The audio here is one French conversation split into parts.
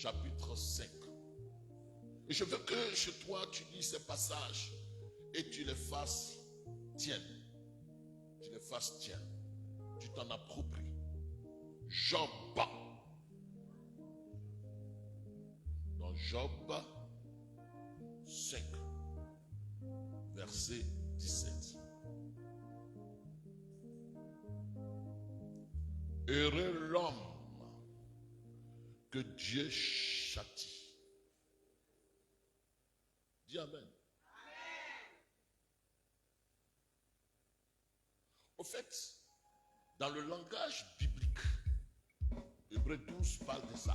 chapitre 5. Et je veux que chez toi, tu lis ces passages et tu les fasses tiennes. Tu les fasses tiennes. Tu t'en appropries. Job. Dans Job 5, verset 17. Heureux l'homme que Dieu châtie. Dis Amen. Au fait, dans le langage biblique, Hébreux 12 parle de ça.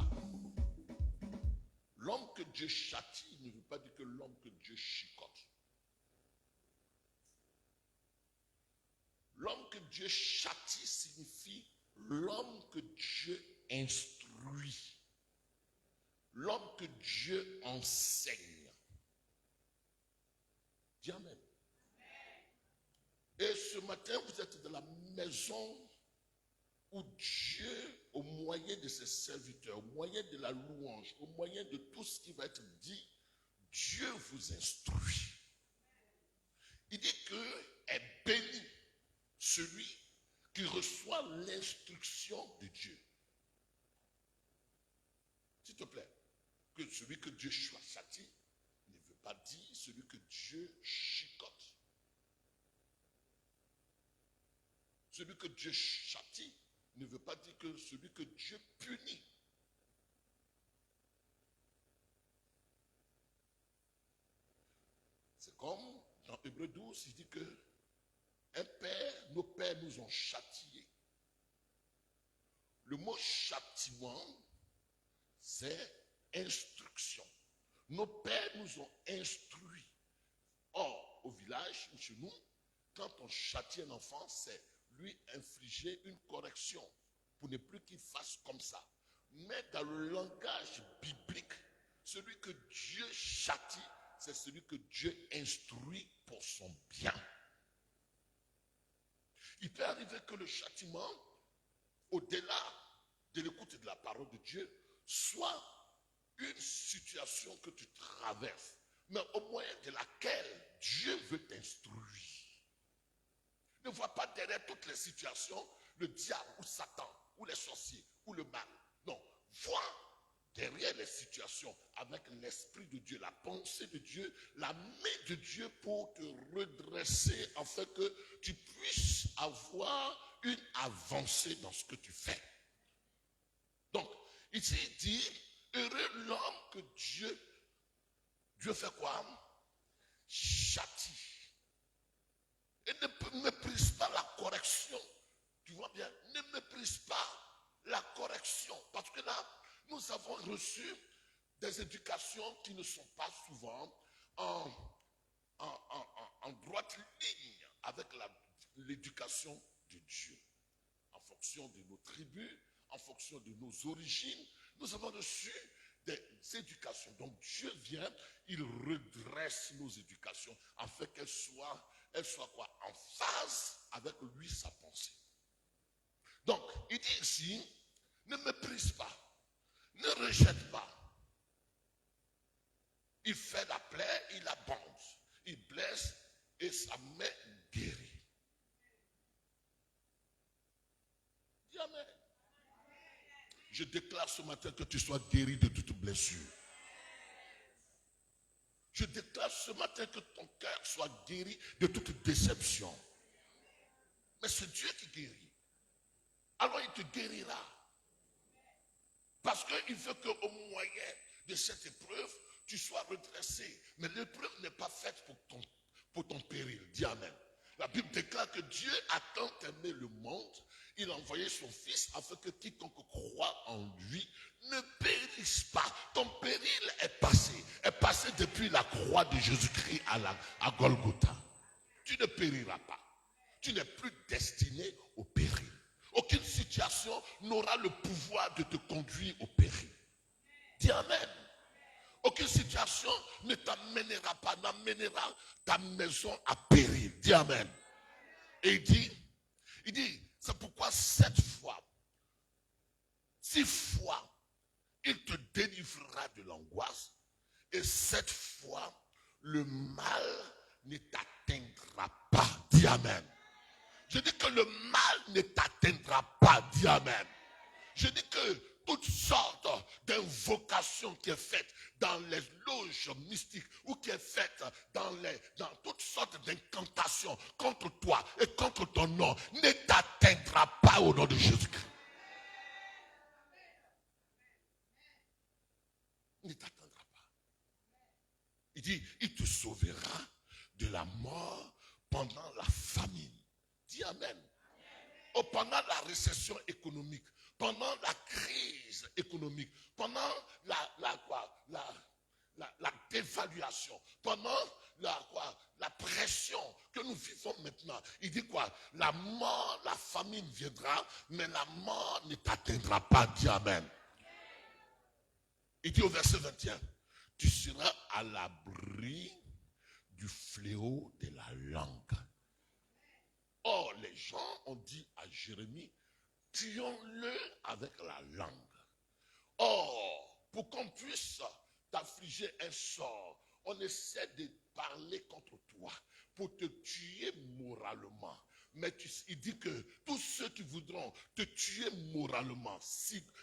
L'homme que Dieu châtie ne veut pas dire que l'homme que Dieu chicote. L'homme que Dieu châtie signifie l'homme que Dieu instruit. L'homme que Dieu enseigne. Dis Amen. Et ce matin, vous êtes dans la maison où Dieu, au moyen de ses serviteurs, au moyen de la louange, au moyen de tout ce qui va être dit, Dieu vous instruit. Il dit que est béni celui qui reçoit l'instruction de Dieu. S'il te plaît, que celui que Dieu châtie ne veut pas dire celui que Dieu chicote. Celui que Dieu châtie ne veut pas dire que celui que Dieu punit. C'est comme dans Hébreux 12, il dit que nos pères nous ont châtiés. Le mot châtiment, c'est instruction. Nos pères nous ont instruits. Or, au village, chez nous, quand on châtie un enfant, c'est lui infliger une correction pour ne plus qu'il fasse comme ça. Mais dans le langage biblique, celui que Dieu châtie, c'est celui que Dieu instruit pour son bien. Il peut arriver que le châtiment, au-delà de l'écoute de la parole de Dieu, soit une situation que tu traverses, mais au moyen de laquelle Dieu veut t'instruire. Ne vois pas derrière toutes les situations le diable ou Satan ou les sorciers ou le mal. Non, vois derrière les situations avec l'esprit de Dieu, la pensée de Dieu, la main de Dieu pour te redresser afin que tu puisses avoir une avancée dans ce que tu fais. Donc, ici il dit, heureux l'homme que Dieu fait quoi? Châtie. Et ne méprise pas la correction. Tu vois bien, ne méprise pas la correction. Parce que là, nous avons reçu des éducations qui ne sont pas souvent en droite ligne avec l'éducation de Dieu. En fonction de nos tribus, en fonction de nos origines, nous avons reçu des éducations. Donc Dieu vient, il redresse nos éducations afin qu'elles soient quoi? En phase avec lui, sa pensée. Donc, il dit ici, ne méprise pas, ne rejette pas. Il fait la plaie, il abonde, il blesse et sa main guérit. Dis Amen. Je déclare ce matin que tu sois guéri de toute blessure. Je déclare ce matin que ton cœur soit guéri de toute déception. Mais c'est Dieu qui guérit. Alors il te guérira. Parce qu'il veut qu'au moyen de cette épreuve, tu sois redressé. Mais l'épreuve n'est pas faite pour ton péril. Dis Amen. La Bible déclare que Dieu a tant aimé le monde, il a envoyé son Fils afin que quiconque croit en lui ne périsse pas. Ton péril est passé depuis la croix de Jésus-Christ à Golgotha. Tu ne périras pas. Tu n'es plus destiné au péril. Aucune situation n'aura le pouvoir de te conduire au péril. Dis Amen. Aucune situation ne t'amènera pas, n'amènera ta maison à péril. Dis Amen. Et il dit, c'est pourquoi 7 fois, 6 fois, il te délivrera de l'angoisse. Et cette fois, le mal ne t'atteindra pas. Dis Amen. Je dis que le mal ne t'atteindra pas. Dis Amen. Je dis que toutes sortes d'invocations qui est faite dans les loges mystiques ou qui est faite dans toutes sortes d'incantations contre toi et contre ton nom ne t'atteindra pas au nom de Jésus-Christ. Ne t'atteindra pas. Il dit, il te sauvera de la mort pendant la famine. Dis Amen. Oh, pendant la récession économique, pendant la crise économique, pendant la dévaluation, pendant la pression que nous vivons maintenant. Il dit quoi? La mort, la famine viendra, mais la mort ne t'atteindra pas. Dis Amen. Il dit au verset 21, tu seras à l'abri du fléau de la langue. Or, les gens ont dit à Jérémie, tuons-le avec la langue. Or, pour qu'on puisse t'affliger un sort, on essaie de parler contre toi pour te tuer moralement. Mais il dit que tous ceux qui voudront te tuer moralement,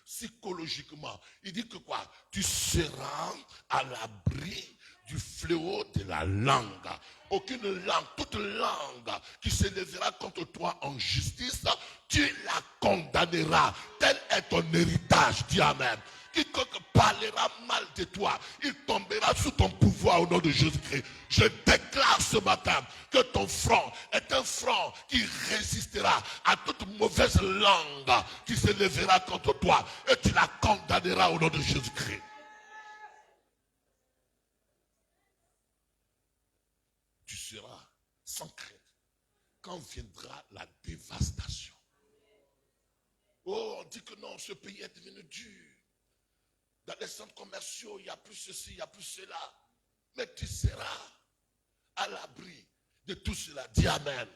psychologiquement, il dit que quoi? Tu seras à l'abri du fléau de la langue. Aucune langue, toute langue qui s'élèvera contre toi en justice, tu la condamneras. Tel est ton héritage. Dis Amen. Quiconque parlera mal de toi, il tombera sous ton pouvoir au nom de Jésus-Christ. Je déclare ce matin que ton front est un front qui résistera à toute mauvaise langue qui s'élèvera contre toi et tu la condamneras au nom de Jésus-Christ. Tu seras sans crainte quand viendra la dévastation. Oh, on dit que non, ce pays est devenu dur. Dans les centres commerciaux, il n'y a plus ceci, il n'y a plus cela. Mais tu seras à l'abri de tout cela. Dis Amen.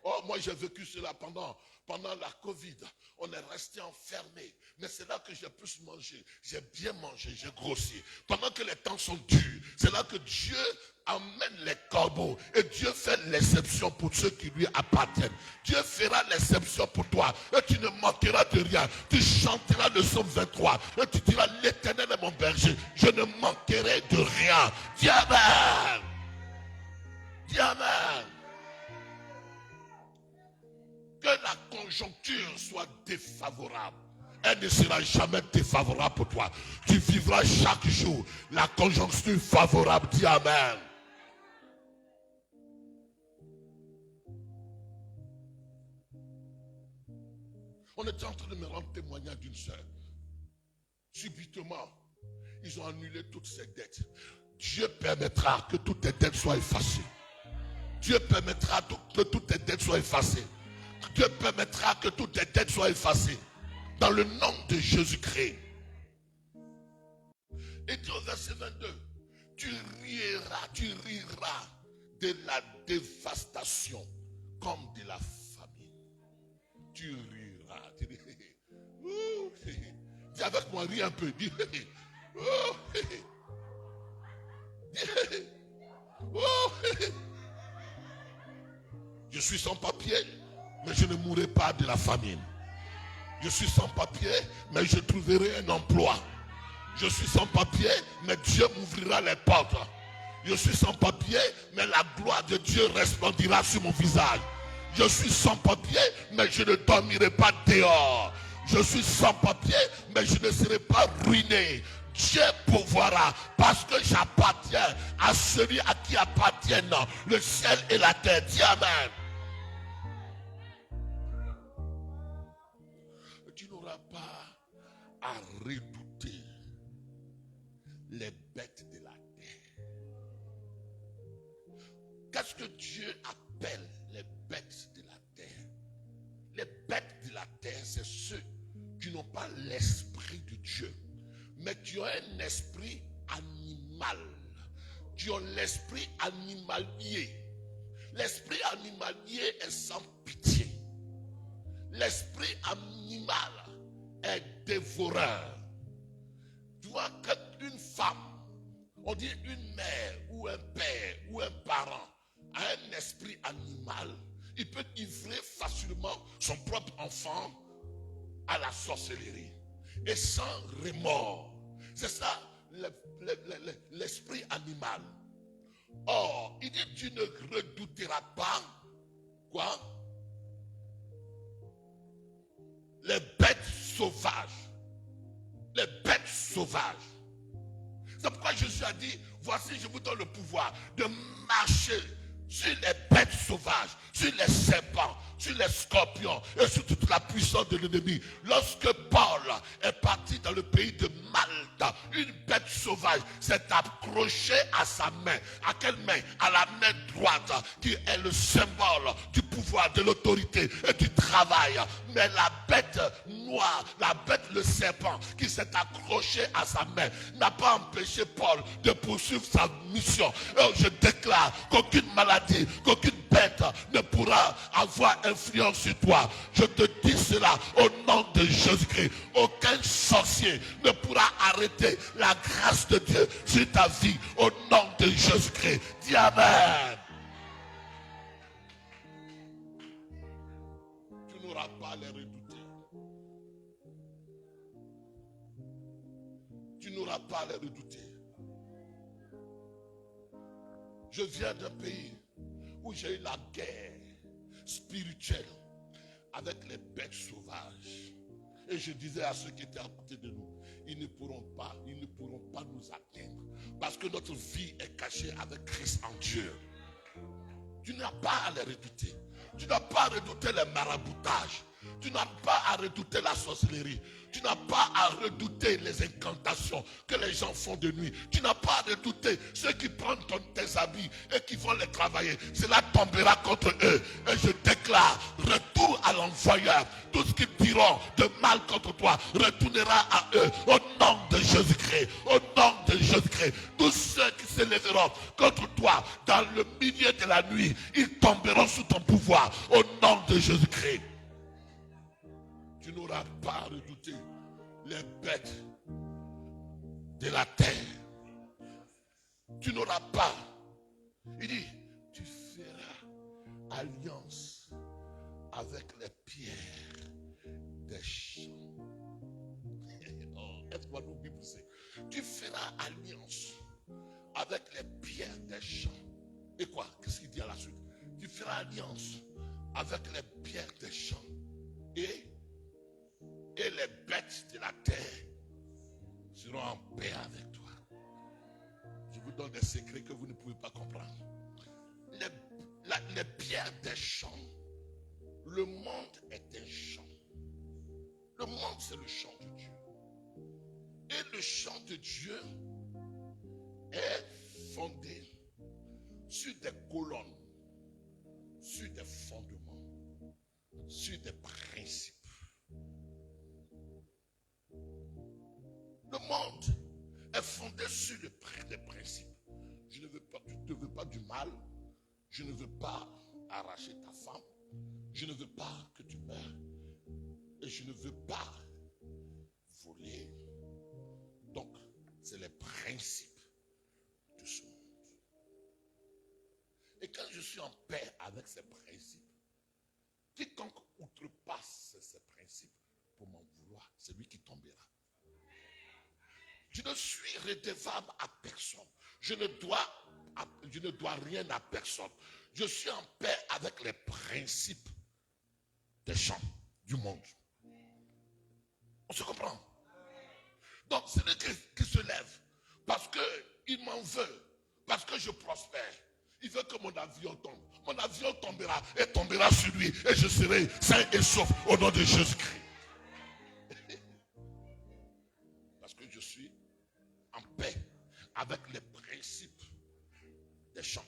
Oh, moi j'ai vécu cela pendant la Covid. On est resté enfermé. Mais c'est là que j'ai pu manger. J'ai bien mangé, j'ai grossi. Pendant que les temps sont durs, c'est là que Dieu amène les corbeaux. Et Dieu fait l'exception pour ceux qui lui appartiennent. Dieu fera l'exception pour toi. Et tu ne manqueras de rien. Tu chanteras le psaume 23. Et tu diras, l'Éternel est mon berger. Je ne manquerai de rien. Dis Amen. Dis Amen. Que la conjoncture soit défavorable. Elle ne sera jamais défavorable pour toi. Tu vivras chaque jour la conjoncture favorable. Dis Amen. On était en train de me rendre témoignage d'une soeur. Subitement, ils ont annulé toutes ses dettes. Dieu permettra que toutes tes dettes soient effacées. Dieu permettra que toutes tes dettes soient effacées. Dieu permettra que toutes tes dettes soient effacées. Dans le nom de Jésus-Christ. Et dit au verset 22, tu riras de la dévastation comme de la famine. Tu riras. Dis avec moi, ris un peu. Dis, je suis sans papier, mais je ne mourrai pas de la famine. Je suis sans papier, mais je trouverai un emploi. Je suis sans papier, mais Dieu m'ouvrira les portes. Je suis sans papier, mais la gloire de Dieu resplendira sur mon visage. Je suis sans papier, mais je ne dormirai pas dehors. Je suis sans papier, mais je ne serai pas ruiné. Dieu pourvoira parce que j'appartiens à celui à qui appartiennent le ciel et la terre. Dis Amen. Tu n'auras pas à redouter les bêtes de la terre. Qu'est-ce que Dieu appelle les bêtes de la terre? Les bêtes de la terre, c'est ceux qui n'ont pas l'esprit de Dieu, mais qui ont un esprit animal. Qui ont l'esprit animalier. L'esprit animalier est sans pitié. L'esprit animal est dévoreur. Tu vois, quand une femme, on dit une mère ou un père ou un parent a un esprit animal, il peut livrer facilement son propre enfant à la sorcellerie et sans remords. C'est ça l'esprit animal. Or, il dit tu ne redouteras pas quoi? Les bêtes sauvages. Les bêtes sauvages. C'est pourquoi Jésus a dit, voici je vous donne le pouvoir de marcher sur les bêtes sauvages, sur les serpents, sur les scorpions et sur toute la puissance de l'ennemi. Lorsque Paul est parti dans le pays de Malte, une bête sauvage s'est accrochée à sa main. À quelle main? À la main droite, qui est le symbole du pouvoir, de l'autorité et du travail. Mais la bête noire, la bête, le serpent, qui s'est accroché à sa main, n'a pas empêché Paul de poursuivre sa mission. Alors je déclare qu'aucune maladie, qu'aucune bête ne pourra avoir influence sur toi. Je te dis cela au nom de Jésus-Christ. Aucun sorcier ne pourra arrêter la grâce de Dieu sur ta vie au nom de Jésus-Christ. Dis Amen. Tu n'auras pas à les redouter. Tu n'auras pas à les redouter. Je viens d'un pays où j'ai eu la guerre spirituelle avec les bêtes sauvages. Et je disais à ceux qui étaient à côté de nous, ils ne pourront pas nous atteindre. Parce que notre vie est cachée avec Christ en Dieu. Tu n'as pas à les redouter. Tu n'as pas à redouter les maraboutages. Tu n'as pas à redouter la sorcellerie. Tu n'as pas à redouter les incantations que les gens font de nuit. Tu n'as pas à redouter ceux qui prennent tes habits et qui vont les travailler. Cela tombera contre eux. Et je déclare, retour à l'envoyeur. Tout ce qu'ils diront de mal contre toi retournera à eux. Au nom de Jésus-Christ. Au nom de Jésus-Christ. Tous ceux qui s'élèveront contre toi dans le milieu de la nuit, ils tomberont sous ton pouvoir. Au nom de Jésus-Christ. Tu n'auras pas à redouter les bêtes de la terre. Tu n'auras pas. Il dit, tu feras alliance avec les pierres des champs. Est-ce nos Bibles c'est? Tu feras alliance avec les pierres des champs. Et quoi? Qu'est-ce qu'il dit à la suite? Tu feras alliance avec les pierres des champs. Et les bêtes de la terre seront en paix avec toi. Je vous donne des secrets que vous ne pouvez pas comprendre. Les pierres des champs, le monde est un champ. Le monde, c'est le champ de Dieu. Et le champ de Dieu est fondé sur des colonnes, sur des fondements, sur des principes. Le monde est fondé sur des principes. Je ne te veux pas du mal. Je ne veux pas arracher ta femme. Je ne veux pas que tu meurs. Et je ne veux pas voler. Donc, c'est les principes de ce monde. Et quand je suis en paix avec ces principes, quiconque outrepasse ces principes pour m'en vouloir, c'est lui qui tombera. Je ne suis redevable à personne. Je ne dois rien à personne. Je suis en paix avec les principes des champs du monde. On se comprend? Donc c'est le Christ qui se lève parce qu'il m'en veut, parce que je prospère. Il veut que mon avion tombe. Mon avion tombera et tombera sur lui et je serai sain et sauf au nom de Jésus-Christ. Parce que je suis en paix avec les principes des champs.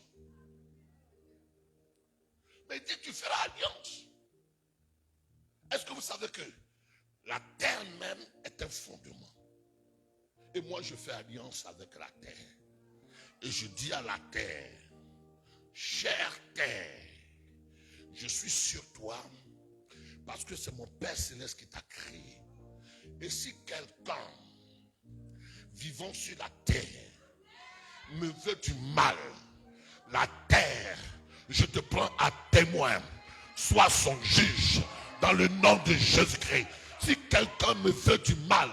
Mais il dit, tu feras alliance. Est-ce que vous savez que la terre même est un fondement? Et moi, je fais alliance avec la terre. Et je dis à la terre, chère terre, je suis sur toi parce que c'est mon Père Céleste qui t'a créé. Et si quelqu'un vivant sur la terre me veut du mal, la terre, je te prends à témoin, sois son juge dans le nom de Jésus-Christ. Si quelqu'un me veut du mal,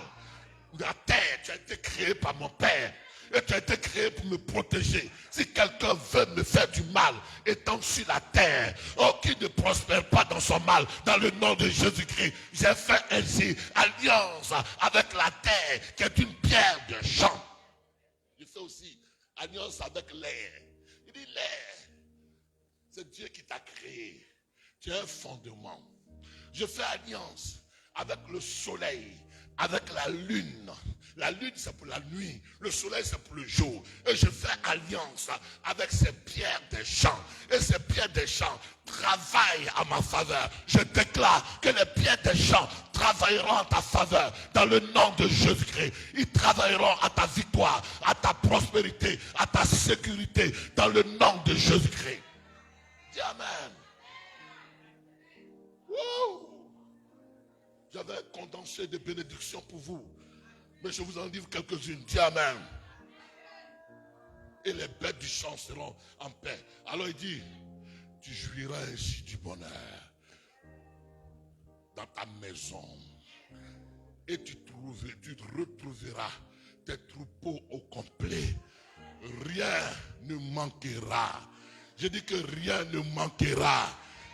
la terre, tu as été créé par mon Père et tu as été créé pour me protéger. Si quelqu'un veut me faire du mal, étant sur la terre, oh, qui ne prospère pas dans son mal, dans le nom de Jésus-Christ, j'ai fait ainsi alliance avec la terre qui est une pierre de champ. Je fais aussi alliance avec l'air. Il dit l'air, c'est Dieu qui t'a créé. Tu as un fondement. Je fais alliance avec le soleil, avec la lune. La lune, c'est pour la nuit. Le soleil, c'est pour le jour. Et je fais alliance avec ces pierres des champs. Et ces pierres des champs travaillent à ma faveur. Je déclare que les pierres des champs travailleront en ta faveur dans le nom de Jésus-Christ. Ils travailleront à ta victoire, à ta prospérité, à ta sécurité dans le nom de Jésus-Christ. Dis Amen. Wow. J'avais un condensé de bénédictions pour vous. Mais je vous en livre quelques-unes. Dis Amen. Et les bêtes du champ seront en paix. Alors il dit, tu jouiras ainsi du bonheur dans ta maison. Et tu retrouveras tes troupeaux au complet. Rien ne manquera. Je dis que rien ne manquera.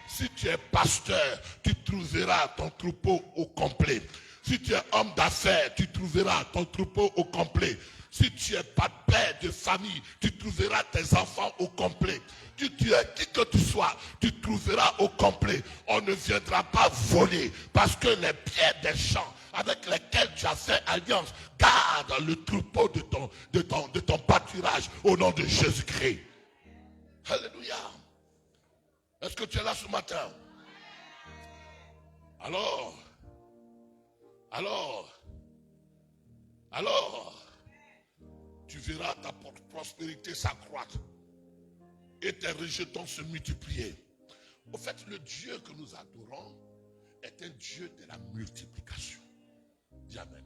Si tu es pasteur, tu trouveras ton troupeau au complet. Si tu es homme d'affaires, tu trouveras ton troupeau au complet. Si tu es pas père de famille, tu trouveras tes enfants au complet. Si tu es qui que tu sois, tu trouveras au complet. On ne viendra pas voler parce que les pierres des champs avec lesquels tu as fait alliance gardent le troupeau de ton pâturage au nom de Jésus-Christ. Alléluia. Est-ce que tu es là ce matin? Alors, tu verras ta prospérité s'accroître et tes rejetons se multiplier. Au fait, le Dieu que nous adorons est un Dieu de la multiplication. Dis Amen.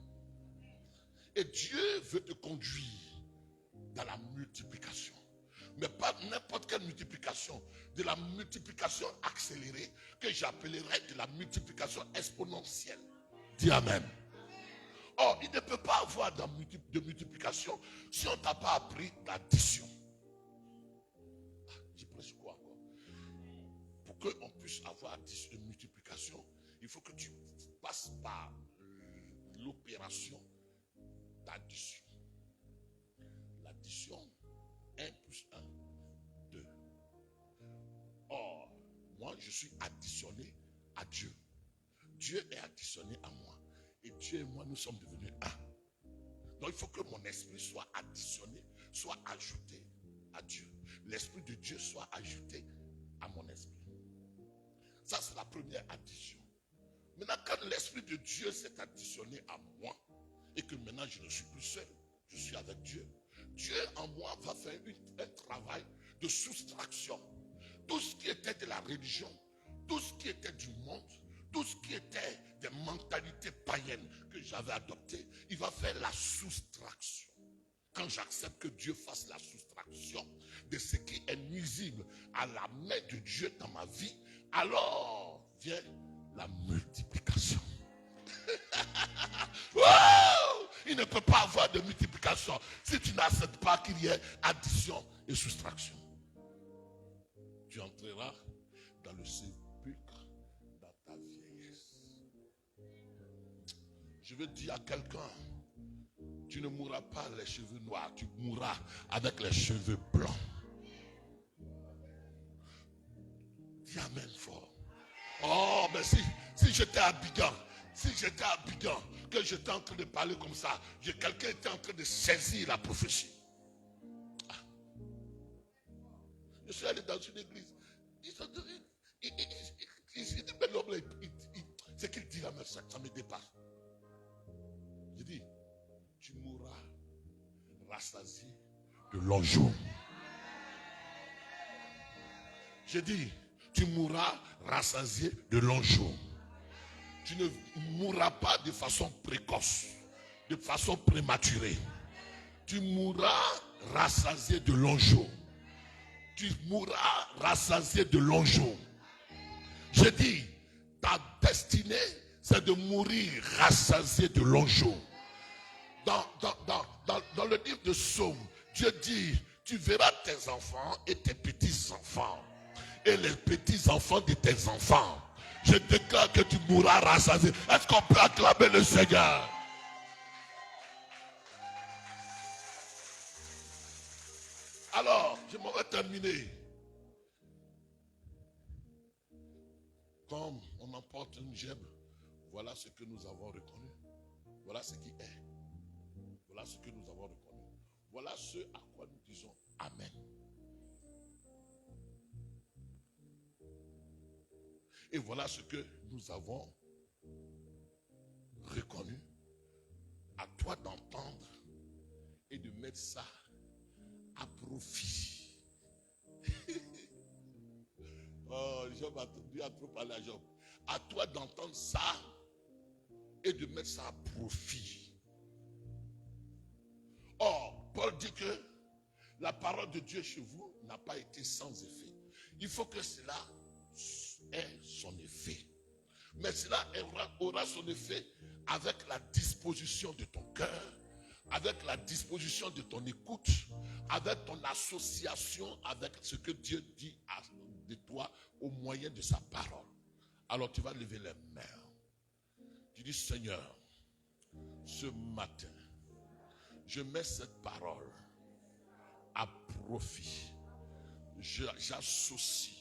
Et Dieu veut te conduire dans la multiplication. Mais pas n'importe quelle multiplication, de la multiplication accélérée que j'appellerais de la multiplication exponentielle. Dis Amen. Or, il ne peut pas avoir de multiplication si on ne t'a pas appris l'addition. Tu prêches quoi encore? Pour qu'on puisse avoir une multiplication, il faut que tu passes par l'opération d'addition. L'addition, 1 plus 1, 2. Or, moi, je suis additionné à Dieu. Dieu est additionné à moi. Et Dieu et moi, nous sommes devenus un. Donc, il faut que mon esprit soit additionné, soit ajouté à Dieu. L'esprit de Dieu soit ajouté à mon esprit. Ça, c'est la première addition. Maintenant, quand l'esprit de Dieu s'est additionné à moi, et que maintenant je ne suis plus seul, je suis avec Dieu. Dieu en moi va faire un travail de soustraction. Tout ce qui était de la religion, tout ce qui était du monde, tout ce qui était des mentalités païennes que j'avais adoptées, il va faire la soustraction. Quand j'accepte que Dieu fasse la soustraction de ce qui est nuisible à la main de Dieu dans ma vie, alors vient la multiplication. Wow! Il ne peut pas avoir de multiplication si tu n'acceptes pas qu'il y ait addition et soustraction. Tu entreras dans le sépulcre dans ta vieillesse. Je veux dire à quelqu'un, tu ne mourras pas les cheveux noirs, tu mourras avec les cheveux blancs. Dis Amen fort. Oh, mais si j'étais à Abidjan, que j'étais en train de parler comme ça, quelqu'un était en train de saisir la prophétie. Ah. Je suis allé dans une église. Il dit, mais l'homme là, ce qu'il dit là, ça me dépasse. Je dis, tu mourras rassasié de l'onction. Je dis, tu mourras rassasié de l'onction. Tu ne mourras pas de façon précoce, de façon prématurée. Tu mourras rassasié de l'ongeau. Tu mourras rassasié de l'ongeau. Je dis, ta destinée, c'est de mourir rassasié de l'ongeau. Dans le livre de Psaume, Dieu dit, tu verras tes enfants et tes petits-enfants. Et les petits-enfants de tes enfants. Je déclare que tu mourras rassasié. Est-ce qu'on peut acclamer le Seigneur? Alors, je m'en vais terminer. Comme on emporte une gemme, voilà ce que nous avons reconnu. Voilà ce qui est. Voilà ce que nous avons reconnu. Voilà ce à quoi nous disons Amen. Et voilà ce que nous avons reconnu. À toi d'entendre et de mettre ça à profit. Oh, Job a trop parlé à Job. À toi d'entendre ça et de mettre ça à profit. Or, Paul dit que la parole de Dieu chez vous n'a pas été sans effet. Il faut que cela ait son effet. Mais cela aura son effet avec la disposition de ton cœur, avec la disposition de ton écoute, avec ton association avec ce que Dieu dit de toi au moyen de sa parole. Alors tu vas lever les mains. Tu dis, Seigneur, ce matin, je mets cette parole à profit. J'associe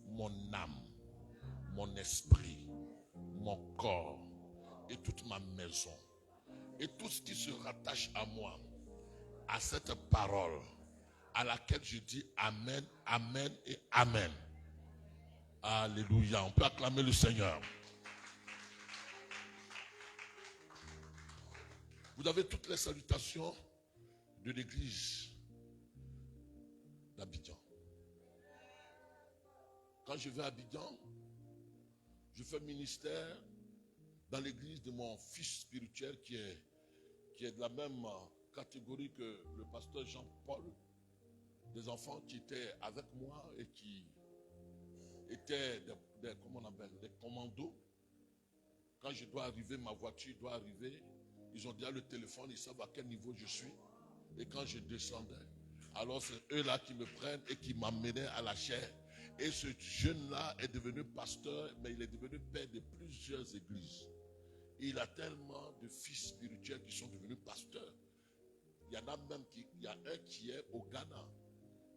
mon âme, mon esprit, mon corps et toute ma maison et tout ce qui se rattache à moi, à cette parole à laquelle je dis Amen, Amen et Amen. Alléluia. On peut acclamer le Seigneur. Vous avez toutes les salutations de l'église d'Abidjan. Quand je vais à Abidjan, je fais ministère dans l'église de mon fils spirituel qui est de la même catégorie que le pasteur Jean-Paul. Des enfants qui étaient avec moi et qui étaient des commandos. Quand je dois arriver, ma voiture doit arriver. Ils ont déjà le téléphone, ils savent à quel niveau je suis. Et quand je descendais, alors c'est eux-là qui me prennent et qui m'emmenaient à la chaire. Et ce jeune-là est devenu pasteur, mais il est devenu père de plusieurs églises. Et il a tellement de fils spirituels qui sont devenus pasteurs. Il y en a même il y a un qui est au Ghana.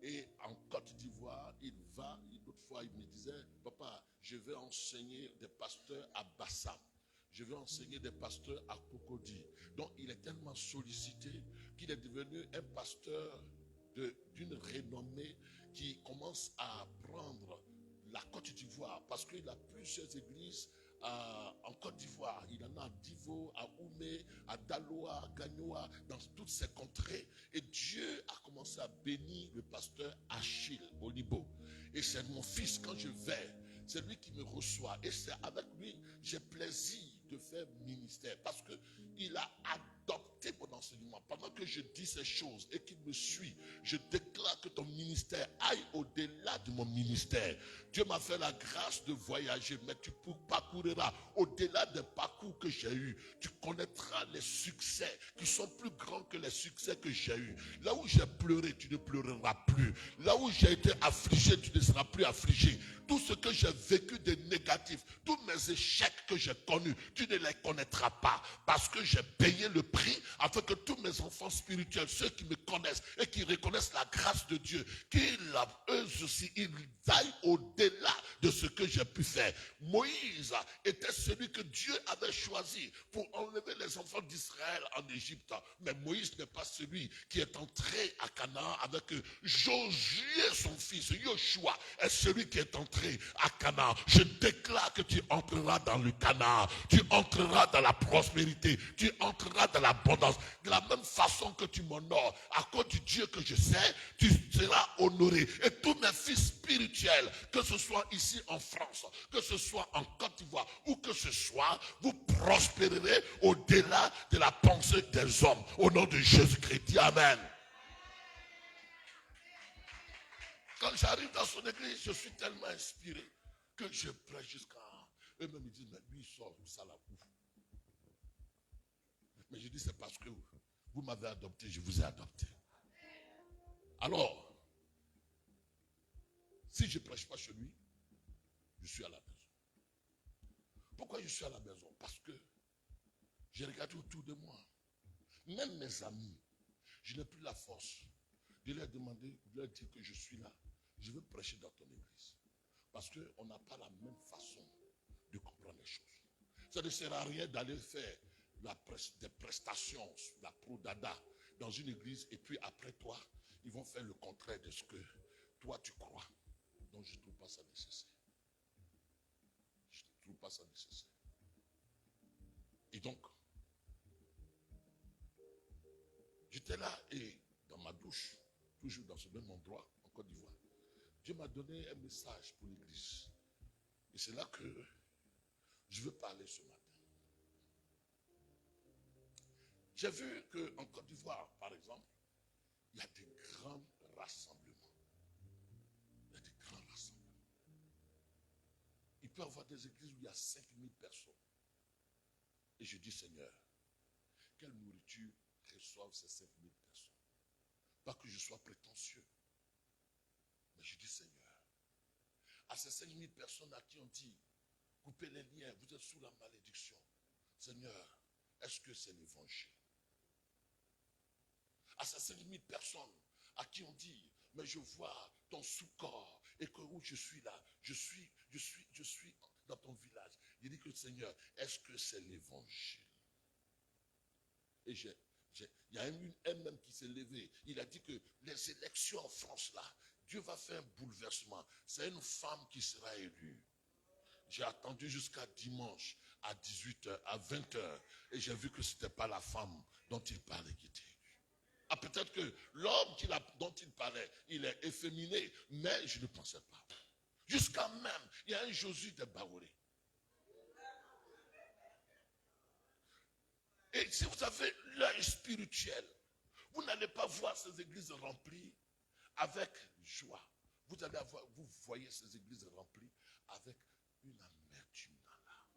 Et en Côte d'Ivoire, il va, l'autre fois il me disait, papa, je vais enseigner des pasteurs à Bassam. Je vais enseigner des pasteurs à Cocody. Donc il est tellement sollicité qu'il est devenu un pasteur d'une renommée qui commence à prendre la Côte d'Ivoire parce qu'il a plusieurs églises en Côte d'Ivoire. Il en a à Divo, à Oumé, à Daloa, à Gagnoa, dans toutes ces contrées. Et Dieu a commencé à bénir le pasteur Achille Olibo. Et c'est mon fils, quand je vais, c'est lui qui me reçoit. Et c'est avec lui, j'ai plaisir de faire ministère. Parce qu'il a adopté mon enseignement. Pendant que je dis ces choses et qu'il me suit, je déclare que ton ministère aille au-delà de mon ministère. Dieu m'a fait la grâce de voyager, mais tu parcouriras au-delà des parcours que j'ai eus. Tu connaîtras les succès qui sont plus grands que les succès que j'ai eus. Là où j'ai pleuré, tu ne pleureras plus. Là où j'ai été affligé, tu ne seras plus affligé. Tout ce que j'ai vécu de négatif, tous mes échecs que j'ai connus, tu ne les connaîtras pas. Parce que j'ai payé le prix afin que tous mes enfants spirituels, ceux qui me connaissent et qui reconnaissent la grâce de Dieu, qu'ils, eux aussi, ils aillent au-delà de ce que j'ai pu faire. Moïse était celui que Dieu avait choisi pour enlever les enfants d'Israël en Égypte. Mais Moïse n'est pas celui qui est entré à Canaan avec Josué, son fils. Joshua est celui qui est entré à Canaan. Je déclare que tu entreras dans le Canaan. Tu entreras dans la prospérité. Tu entreras dans l'abondance. de la même façon que tu m'honores, à cause du Dieu que je sais, tu seras honoré. Et tous mes fils spirituels, que ce soit ici en France, que ce soit en Côte d'Ivoire, où que ce soit, vous prospérerez au-delà de la pensée des hommes. Au nom de Jésus-Christ, amen. Quand j'arrive dans son église, je suis tellement inspiré que je prêche jusqu'à... Eux-mêmes me disent, mais lui, il sort ça là où? Mais je dis, c'est parce que vous m'avez adopté, je vous ai adopté. Alors, si je ne prêche pas chez lui, je suis à la maison. Pourquoi je suis à la maison? Parce que j'ai regardé autour de moi. Même mes amis, je n'ai plus la force de leur demander, de leur dire que je suis là. Je veux prêcher dans ton église. Parce qu'on n'a pas la même façon de comprendre les choses. Ça ne sert à rien d'aller faire des prestations, la pro-dada dans une église et puis après toi, ils vont faire le contraire de ce que toi tu crois. Donc je ne trouve pas ça nécessaire. Je ne trouve pas ça nécessaire. Et donc, j'étais là et dans ma douche, toujours dans ce même endroit, en Côte d'Ivoire, Dieu m'a donné un message pour l'église. Et c'est là que je veux parler ce matin. J'ai vu qu'en Côte d'Ivoire, par exemple, il y a des grands rassemblements. Il y a des grands rassemblements. Il peut y avoir des églises où il y a 5000 personnes. Et je dis, Seigneur, quelle nourriture reçoivent ces 5000 personnes? Pas que je sois prétentieux. Mais je dis, Seigneur, à ces 5000 personnes à qui on dit, coupez les liens, vous êtes sous la malédiction. Seigneur, est-ce que c'est l'évangile? À ces 5000 personnes à qui on dit, mais je vois ton sous-corps et que où je suis là, je suis dans ton village. Il dit que Seigneur, est-ce que c'est l'évangile? Et il y a un même qui s'est levé. Il a dit que les élections en France là, Dieu va faire un bouleversement. C'est une femme qui sera élue. J'ai attendu jusqu'à dimanche à 18h, à 20h. Et j'ai vu que ce n'était pas la femme dont il parlait qui était élue. Ah, peut-être que l'homme dont il parlait, il est efféminé, mais je ne pensais pas. Jusqu'à même, il y a un Josué de Baouré. Et si vous avez l'œil spirituel, vous n'allez pas voir ces églises remplies avec joie. Vous voyez ces églises remplies avec une amertume dans l'âme.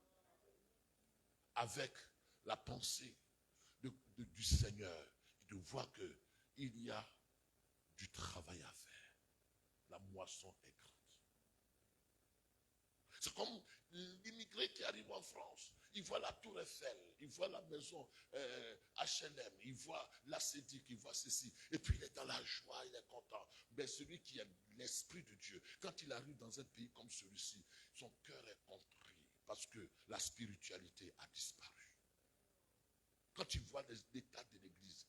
Avec la pensée du Seigneur, de voir qu'il y a du travail à faire. La moisson est grande. C'est comme l'immigré qui arrive en France. Il voit la tour Eiffel, il voit la maison HLM, il voit la Sédic, il voit ceci. Et puis il est dans la joie, il est content. Mais celui qui a l'Esprit de Dieu, quand il arrive dans un pays comme celui-ci, son cœur est contrit parce que la spiritualité a disparu. Quand tu vois l'état de l'église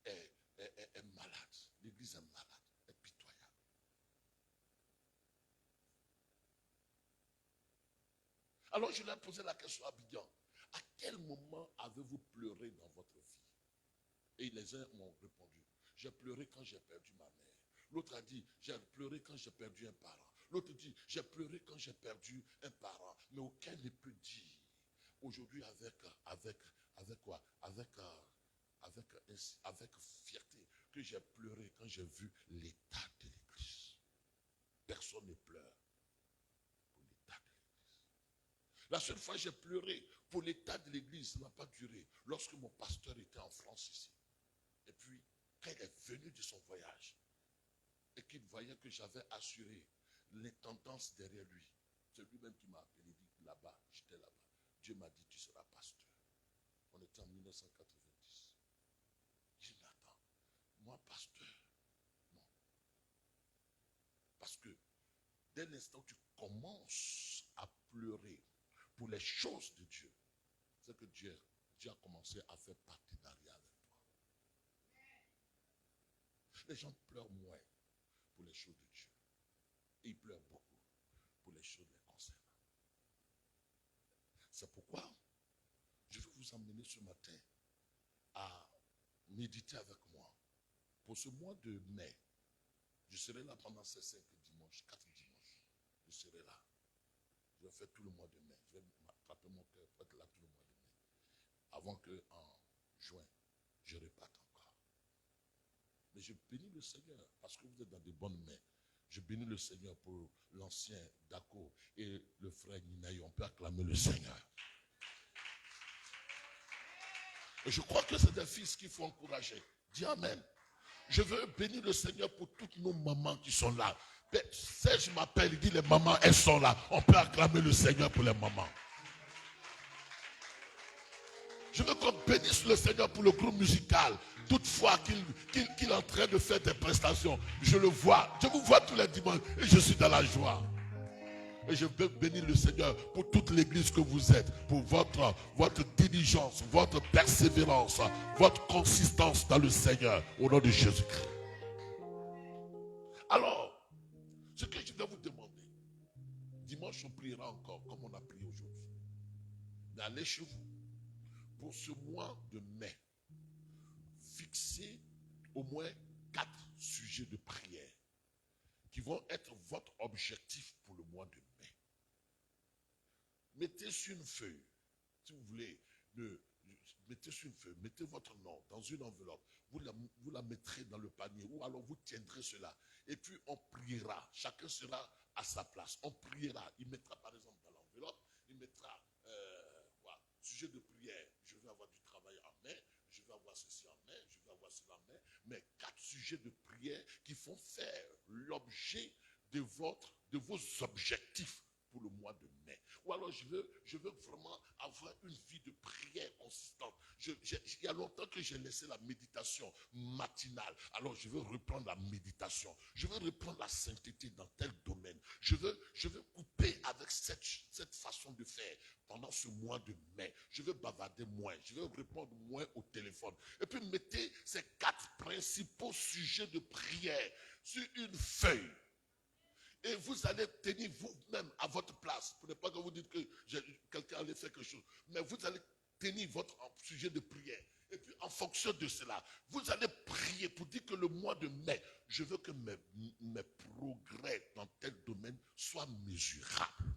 est malade. L'église est malade, est pitoyable. Alors je lui ai posé la question à Abidjan. À quel moment avez-vous pleuré dans votre vie? Et les uns m'ont répondu. J'ai pleuré quand j'ai perdu ma mère. L'autre a dit, j'ai pleuré quand j'ai perdu un parent. L'autre dit, j'ai pleuré quand j'ai perdu un parent. Mais aucun ne peut dire. Aujourd'hui, avec quoi? Avec fierté, que j'ai pleuré quand j'ai vu l'état de l'église. Personne ne pleure pour l'état de l'église. La seule fois que j'ai pleuré pour l'état de l'église, ça n'a pas duré. Lorsque mon pasteur était en France ici. Et puis, quand il est venu de son voyage, et qu'il voyait que j'avais assuré l'intendance derrière lui, c'est lui-même qui m'a appelé, dit là-bas, j'étais là-bas. Dieu m'a dit, tu seras pasteur. On était en 1990. Je dis, mais attends, moi, pasteur, non. Parce que dès l'instant où tu commences à pleurer pour les choses de Dieu, c'est que Dieu a commencé à faire partenariat avec toi. Les gens pleurent moins pour les choses de Dieu. Et ils pleurent beaucoup pour les choses les concernant. C'est pourquoi je veux vous emmener ce matin à méditer avec moi. Pour ce mois de mai, je serai là pendant ces 5 dimanches, 4 dimanches. Je serai là. Je vais faire tout le mois de mai. Je vais m'attraper mon cœur pour être là tout le mois de mai. Avant qu'en juin, je réparte encore. Mais je bénis le Seigneur parce que vous êtes dans de bonnes mains. Je bénis le Seigneur pour l'ancien Dako et le frère Ninaï. On peut acclamer le Seigneur. Et je crois que c'est des fils qu'il faut encourager. Dis Amen. Je veux bénir le Seigneur pour toutes nos mamans qui sont là. Serge m'appelle, il dit les mamans, elles sont là. On peut acclamer le Seigneur pour les mamans. Je veux qu'on bénisse le Seigneur pour le groupe musical. Toutefois qu'il est en train de faire des prestations, je le vois. Je vous vois tous les dimanches et je suis dans la joie. Et je veux bénir le Seigneur pour toute l'église que vous êtes, pour votre diligence, votre persévérance, votre consistance dans le Seigneur, au nom de Jésus-Christ. Alors, ce que je vais vous demander, dimanche on priera encore, comme on a prié aujourd'hui. Mais allez chez vous, pour ce mois de mai, fixez au moins 4 sujets de prière qui vont être votre objectif pour le mois de mai. Mettez sur une feuille, si vous voulez, mettez sur une feuille, mettez votre nom dans une enveloppe, vous la mettrez dans le panier ou alors vous tiendrez cela et puis on priera, chacun sera à sa place, on priera, il mettra par exemple dans l'enveloppe, il mettra sujet de prière, je vais avoir du travail en mai, je vais avoir ceci en mai, je vais avoir cela en mai, mais 4 sujets de prière qui font faire l'objet de vos objectifs pour le mois de mai. Ou alors je veux vraiment avoir une vie de prière consistante. Il y a longtemps que j'ai laissé la méditation matinale. Alors je veux reprendre la méditation. Je veux reprendre la sainteté dans tel domaine. Je veux couper avec cette façon de faire pendant ce mois de mai. Je veux bavarder moins. Je veux répondre moins au téléphone. Et puis mettez ces 4 principaux sujets de prière sur une feuille. Et vous allez tenir vous-même à votre place. Pour ne pas que vous dites que quelqu'un allait faire quelque chose. Mais vous allez tenir votre sujet de prière. Et puis en fonction de cela, vous allez prier pour dire que le mois de mai, je veux que mes progrès dans tel domaine soient mesurables.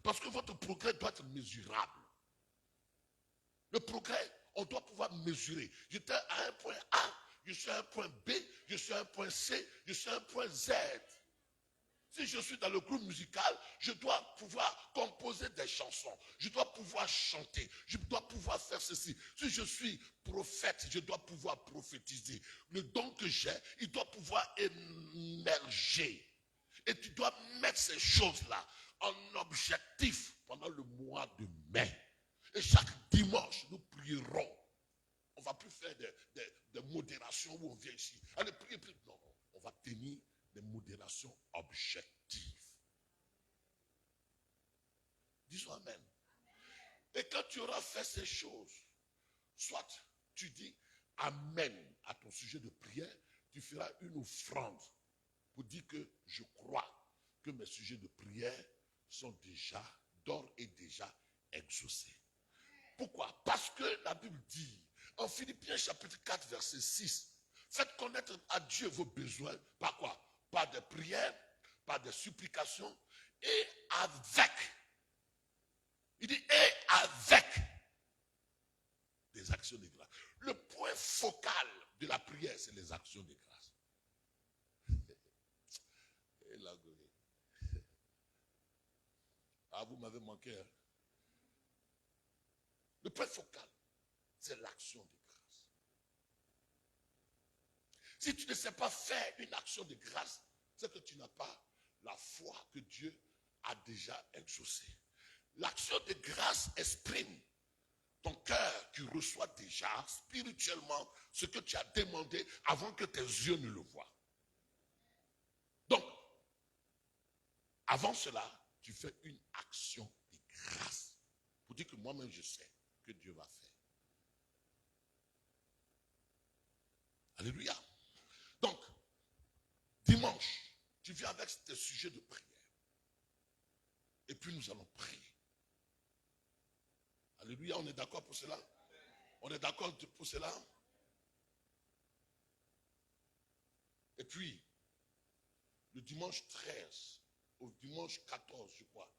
Parce que votre progrès doit être mesurable. Le progrès, on doit pouvoir mesurer. J'étais à un point A, je suis à un point B, je suis à un point C, je suis à un point Z. Si je suis dans le groupe musical, je dois pouvoir composer des chansons. Je dois pouvoir chanter. Je dois pouvoir faire ceci. Si je suis prophète, je dois pouvoir prophétiser. Le don que j'ai, il doit pouvoir émerger. Et tu dois mettre ces choses-là en objectif pendant le mois de mai. Et chaque dimanche, nous prierons. On ne va plus faire des modérations où on vient ici. Allez, priez, priez. Non, on va tenir des modérations objectives. Disons Amen. Et quand tu auras fait ces choses, soit tu dis Amen à ton sujet de prière, tu feras une offrande pour dire que je crois que mes sujets de prière sont déjà, d'ores et déjà exaucés. Pourquoi? Parce que la Bible dit, en Philippiens chapitre 4, verset 6, faites connaître à Dieu vos besoins, par quoi? Par des prières, par des supplications, et avec. Il dit, et avec des actions de grâce. Le point focal de la prière, c'est les actions de grâce. Et la gloire. Ah, vous m'avez manqué. Hein? Le point focal, c'est l'action de grâce. Si tu ne sais pas faire une action de grâce, c'est que tu n'as pas la foi que Dieu a déjà exaucée. L'action de grâce exprime ton cœur qui reçoit déjà spirituellement ce que tu as demandé avant que tes yeux ne le voient. Donc, avant cela, tu fais une action de grâce pour dire que moi-même je sais que Dieu va faire. Alléluia. Donc, dimanche, tu viens avec tes sujets de prière. Et puis nous allons prier. Alléluia, on est d'accord pour cela? On est d'accord pour cela? Et puis, le dimanche 13, au dimanche 14, je crois,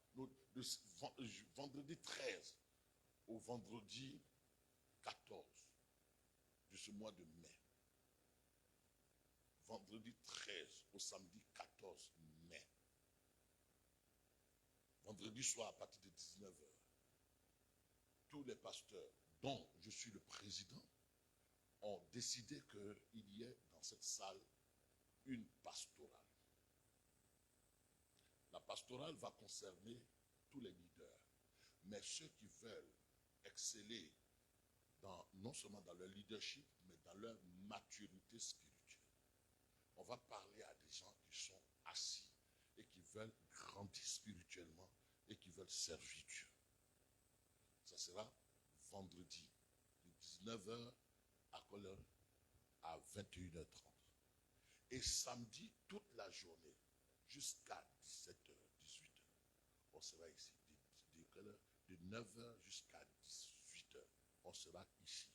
vendredi 13 au vendredi 14 de ce mois de mai. Vendredi 13 au samedi 14 mai. Vendredi soir à partir de 19h. Tous les pasteurs, dont je suis le président, ont décidé qu'il y ait dans cette salle une pastorale. La pastorale va concerner tous les leaders, mais ceux qui veulent exceller non seulement dans leur leadership, mais dans leur maturité spirituelle. On va parler à des gens qui sont assis et qui veulent grandir spirituellement et qui veulent servir Dieu. Ça sera vendredi, de 19h à quelle heure? À 21h30. Et samedi, toute la journée, jusqu'à 17h, 18h. On sera ici. De 9h jusqu'à 18h. On sera ici.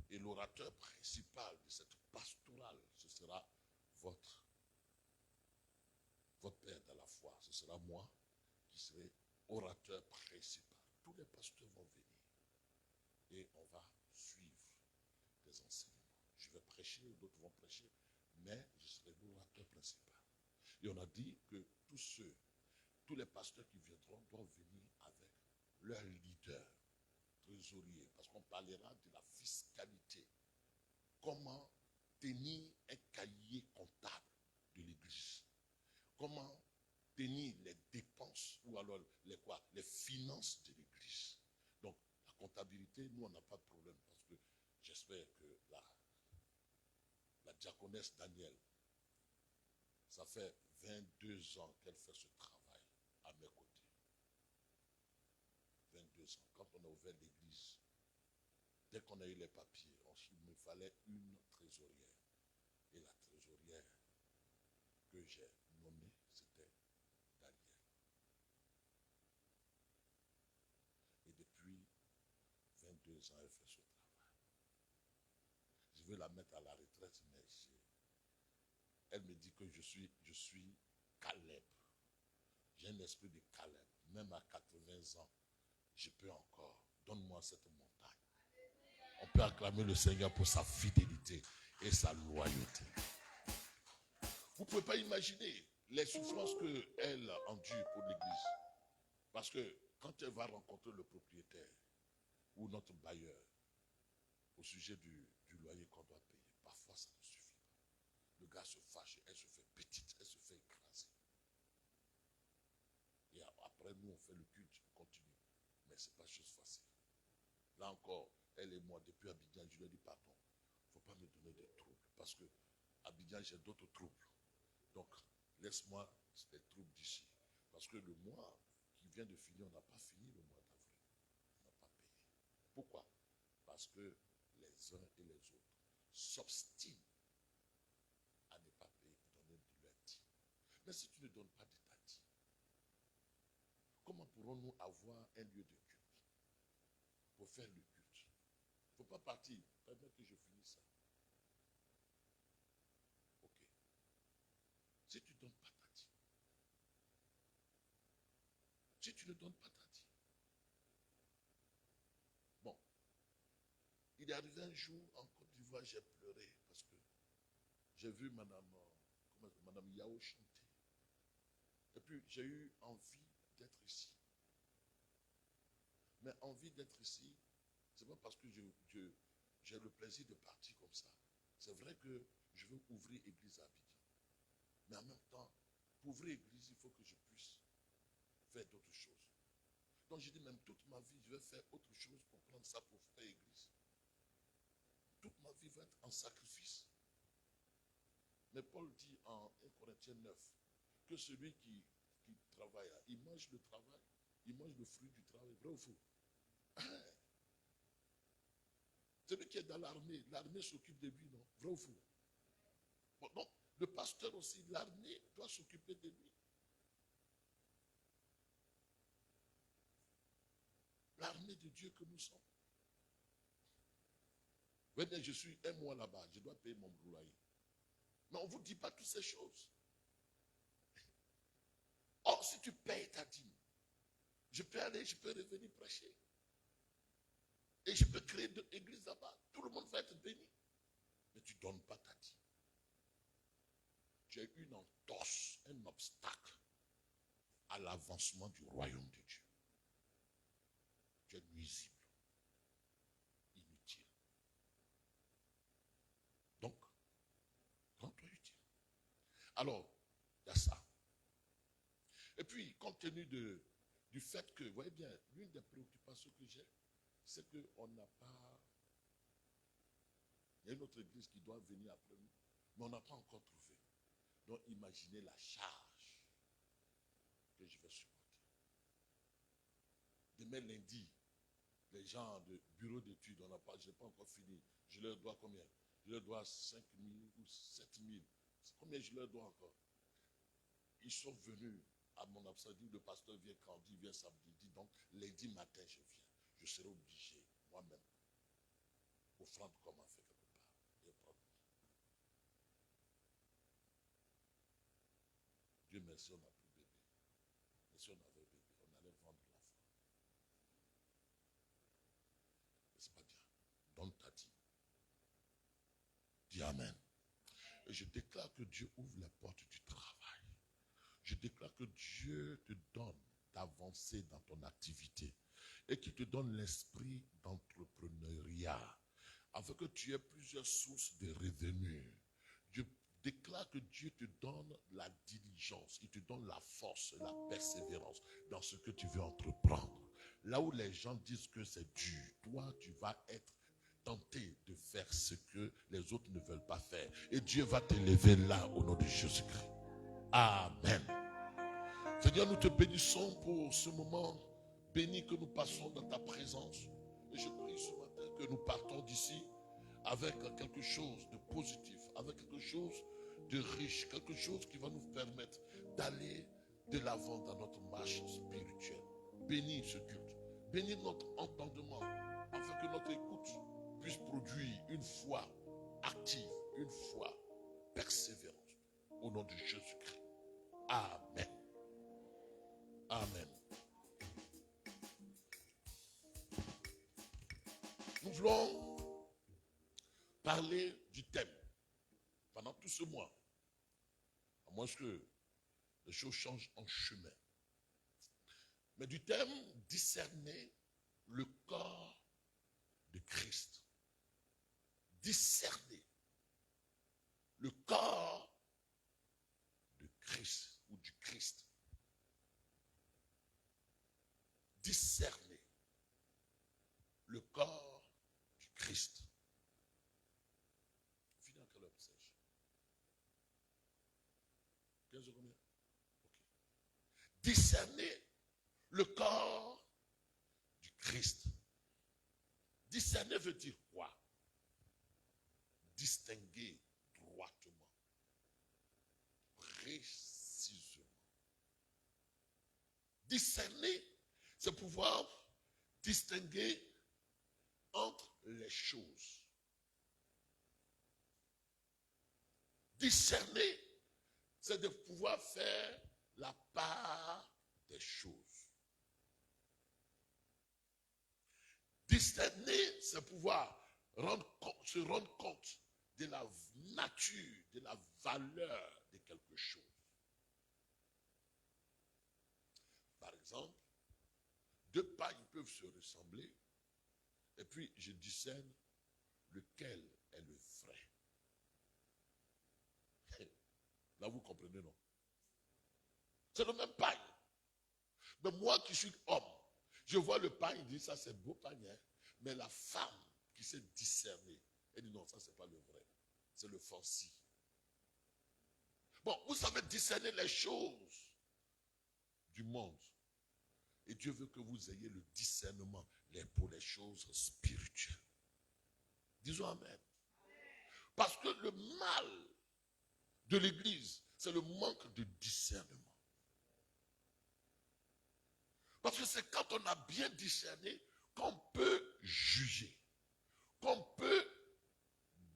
Et l'orateur principal de cette pastorale, ce sera votre père dans la foi. Ce sera moi qui serai orateur principal. Tous les pasteurs vont venir. Et on va suivre des enseignements. Je vais prêcher, d'autres vont prêcher, mais je serai l'orateur principal. Et on a dit que tous les pasteurs qui viendront doivent venir avec leur leader, trésorier, parce qu'on parlera de la fiscalité. Comment tenir un cahier comptable de l'église. Comment tenir les dépenses ou alors les finances de l'église. Donc, la comptabilité, nous, on n'a pas de problème parce que j'espère que la diaconesse Danielle, ça fait 22 ans qu'elle fait ce travail à mes côtés. 22 ans. Quand on a ouvert l'église, dès qu'on a eu les papiers, il me fallait une trésorière. Et la trésorière que j'ai nommée, c'était Daniel. Et depuis 22 ans, elle fait ce travail. Je veux la mettre à la retraite, mais elle me dit que je suis Caleb. J'ai un esprit de Caleb. Même à 80 ans, je peux encore. Donne-moi cette montagne. On peut acclamer le Seigneur pour sa fidélité et sa loyauté. Vous ne pouvez pas imaginer les souffrances qu'elle endure pour l'église. Parce que quand elle va rencontrer le propriétaire ou notre bailleur au sujet du loyer qu'on doit payer, parfois ça ne suffit pas. Le gars se fâche, elle se fait petite, elle se fait écraser. Et après, nous, on fait le culte, on continue. Mais ce n'est pas chose facile. Là encore, elle et moi, depuis Abidjan, je lui ai dit, pardon, il ne faut pas me donner des troubles. Parce que Abidjan, j'ai d'autres troubles. Donc, laisse-moi les troubles d'ici. Parce que le mois qui vient de finir, on n'a pas fini le mois d'avril. On n'a pas payé. Pourquoi? Parce que les uns et les autres s'obstinent à ne pas payer, donner de leur dîme. Mais si tu ne donnes pas de ta dîme, comment pourrons-nous avoir un lieu de culte pour faire le culte? Il ne faut pas partir. Permets que je finisse ça. Ok. Si tu ne donnes pas ta dîme, si tu ne donnes pas ta dîme, bon, il est arrivé un jour en Côte d'Ivoire, j'ai pleuré parce que j'ai vu Madame Yao chanter. Et puis j'ai eu envie d'être ici. Mais envie d'être ici, c'est pas parce que j'ai le plaisir de partir comme ça. C'est vrai que je veux ouvrir église à Abidjan. Mais en même temps, pour ouvrir église, il faut que je puisse faire d'autres choses. Donc j'ai dit même toute ma vie, je vais faire autre chose pour prendre ça pour faire église. Toute ma vie va être en sacrifice. Mais Paul dit en 1 Corinthiens 9 que celui qui travaille, il mange le travail, il mange le fruit du travail. Vrai ou faux? Celui qui est dans l'armée s'occupe de lui, non? Vrai ou faux? Bon, donc, le pasteur aussi, l'armée doit s'occuper de lui. L'armée de Dieu que nous sommes. Vous voyez, je suis un mois là-bas, je dois payer mon loyer. Mais on ne vous dit pas toutes ces choses. Or, si tu payes ta dîme, je peux aller, je peux revenir prêcher. Et je peux créer deux églises là-bas. Tout le monde va être béni. Mais tu ne donnes pas ta dîme. Tu es une entorse, un obstacle à l'avancement du royaume de Dieu. Tu es nuisible, inutile. Donc, rends-toi utile. Alors, il y a ça. Et puis, compte tenu du fait que, vous voyez bien, l'une des préoccupations que j'ai, c'est qu'on n'a pas... Il y a une autre église qui doit venir après nous, mais on n'a pas encore trouvé. Donc, imaginez la charge que je vais supporter. Demain lundi, les gens de bureau d'études, je n'ai pas encore fini. Je leur dois combien? Je leur dois 5 000 ou 7 000. Combien je leur dois encore? Ils sont venus à mon absence. Le pasteur vient quand il vient samedi. Il dit donc, lundi matin, je viens. Je serai obligé, moi-même, offrande comme on fait quelque part. Et prendre. Dieu merci, on n'a plus bébé. Mais si on avait bébé, on allait vendre l'enfant. C'est pas bien. Donne ta dîme. Dis Amen. Et je déclare que Dieu ouvre les portes du travail. Je déclare que Dieu te donne d'avancer dans ton activité et qu'il te donne l'esprit d'entrepreneuriat afin que tu aies plusieurs sources de revenus. Je déclare que Dieu te donne la diligence, il te donne la force, la persévérance dans ce que tu veux entreprendre. Là où les gens disent que c'est dur, toi tu vas être tenté de faire ce que les autres ne veulent pas faire. Et Dieu va t'élever là au nom de Jésus-Christ. Amen. Seigneur, nous te bénissons pour ce moment béni que nous passons dans ta présence. Et je prie ce matin que nous partons d'ici avec quelque chose de positif, avec quelque chose de riche, quelque chose qui va nous permettre d'aller de l'avant dans notre marche spirituelle. Bénis ce culte. Bénis notre entendement afin que notre écoute puisse produire une foi active, une foi persévérante. Au nom de Jésus-Christ. Amen. Amen. Nous voulons parler du thème pendant tout ce mois. À moins que les choses changent en chemin. Mais du thème discerner le corps de Christ. Discerner le corps de Christ ou du Christ. Discerner le corps du Christ. Fini à quelle heure sais-je? 15 heures combien? Ok. Discerner le corps du Christ. Discerner veut dire quoi? Distinguer droitement, précisément. Discerner, c'est pouvoir distinguer entre les choses. Discerner, c'est de pouvoir faire la part des choses. Discerner, c'est pouvoir se rendre compte de la nature, de la valeur de quelque chose. Par exemple, deux pagnes peuvent se ressembler, et puis je discerne lequel est le vrai. Là, vous comprenez, non? C'est le même pagne. Mais moi qui suis homme, je vois le pagne, je dis ça c'est beau pagne, hein? Mais la femme qui sait discerner, elle dit non, ça c'est pas le vrai, c'est le fancy. Bon, vous savez discerner les choses du monde. Et Dieu veut que vous ayez le discernement pour les choses spirituelles. Disons Amen. Parce que le mal de l'Église, c'est le manque de discernement. Parce que c'est quand on a bien discerné qu'on peut juger, qu'on peut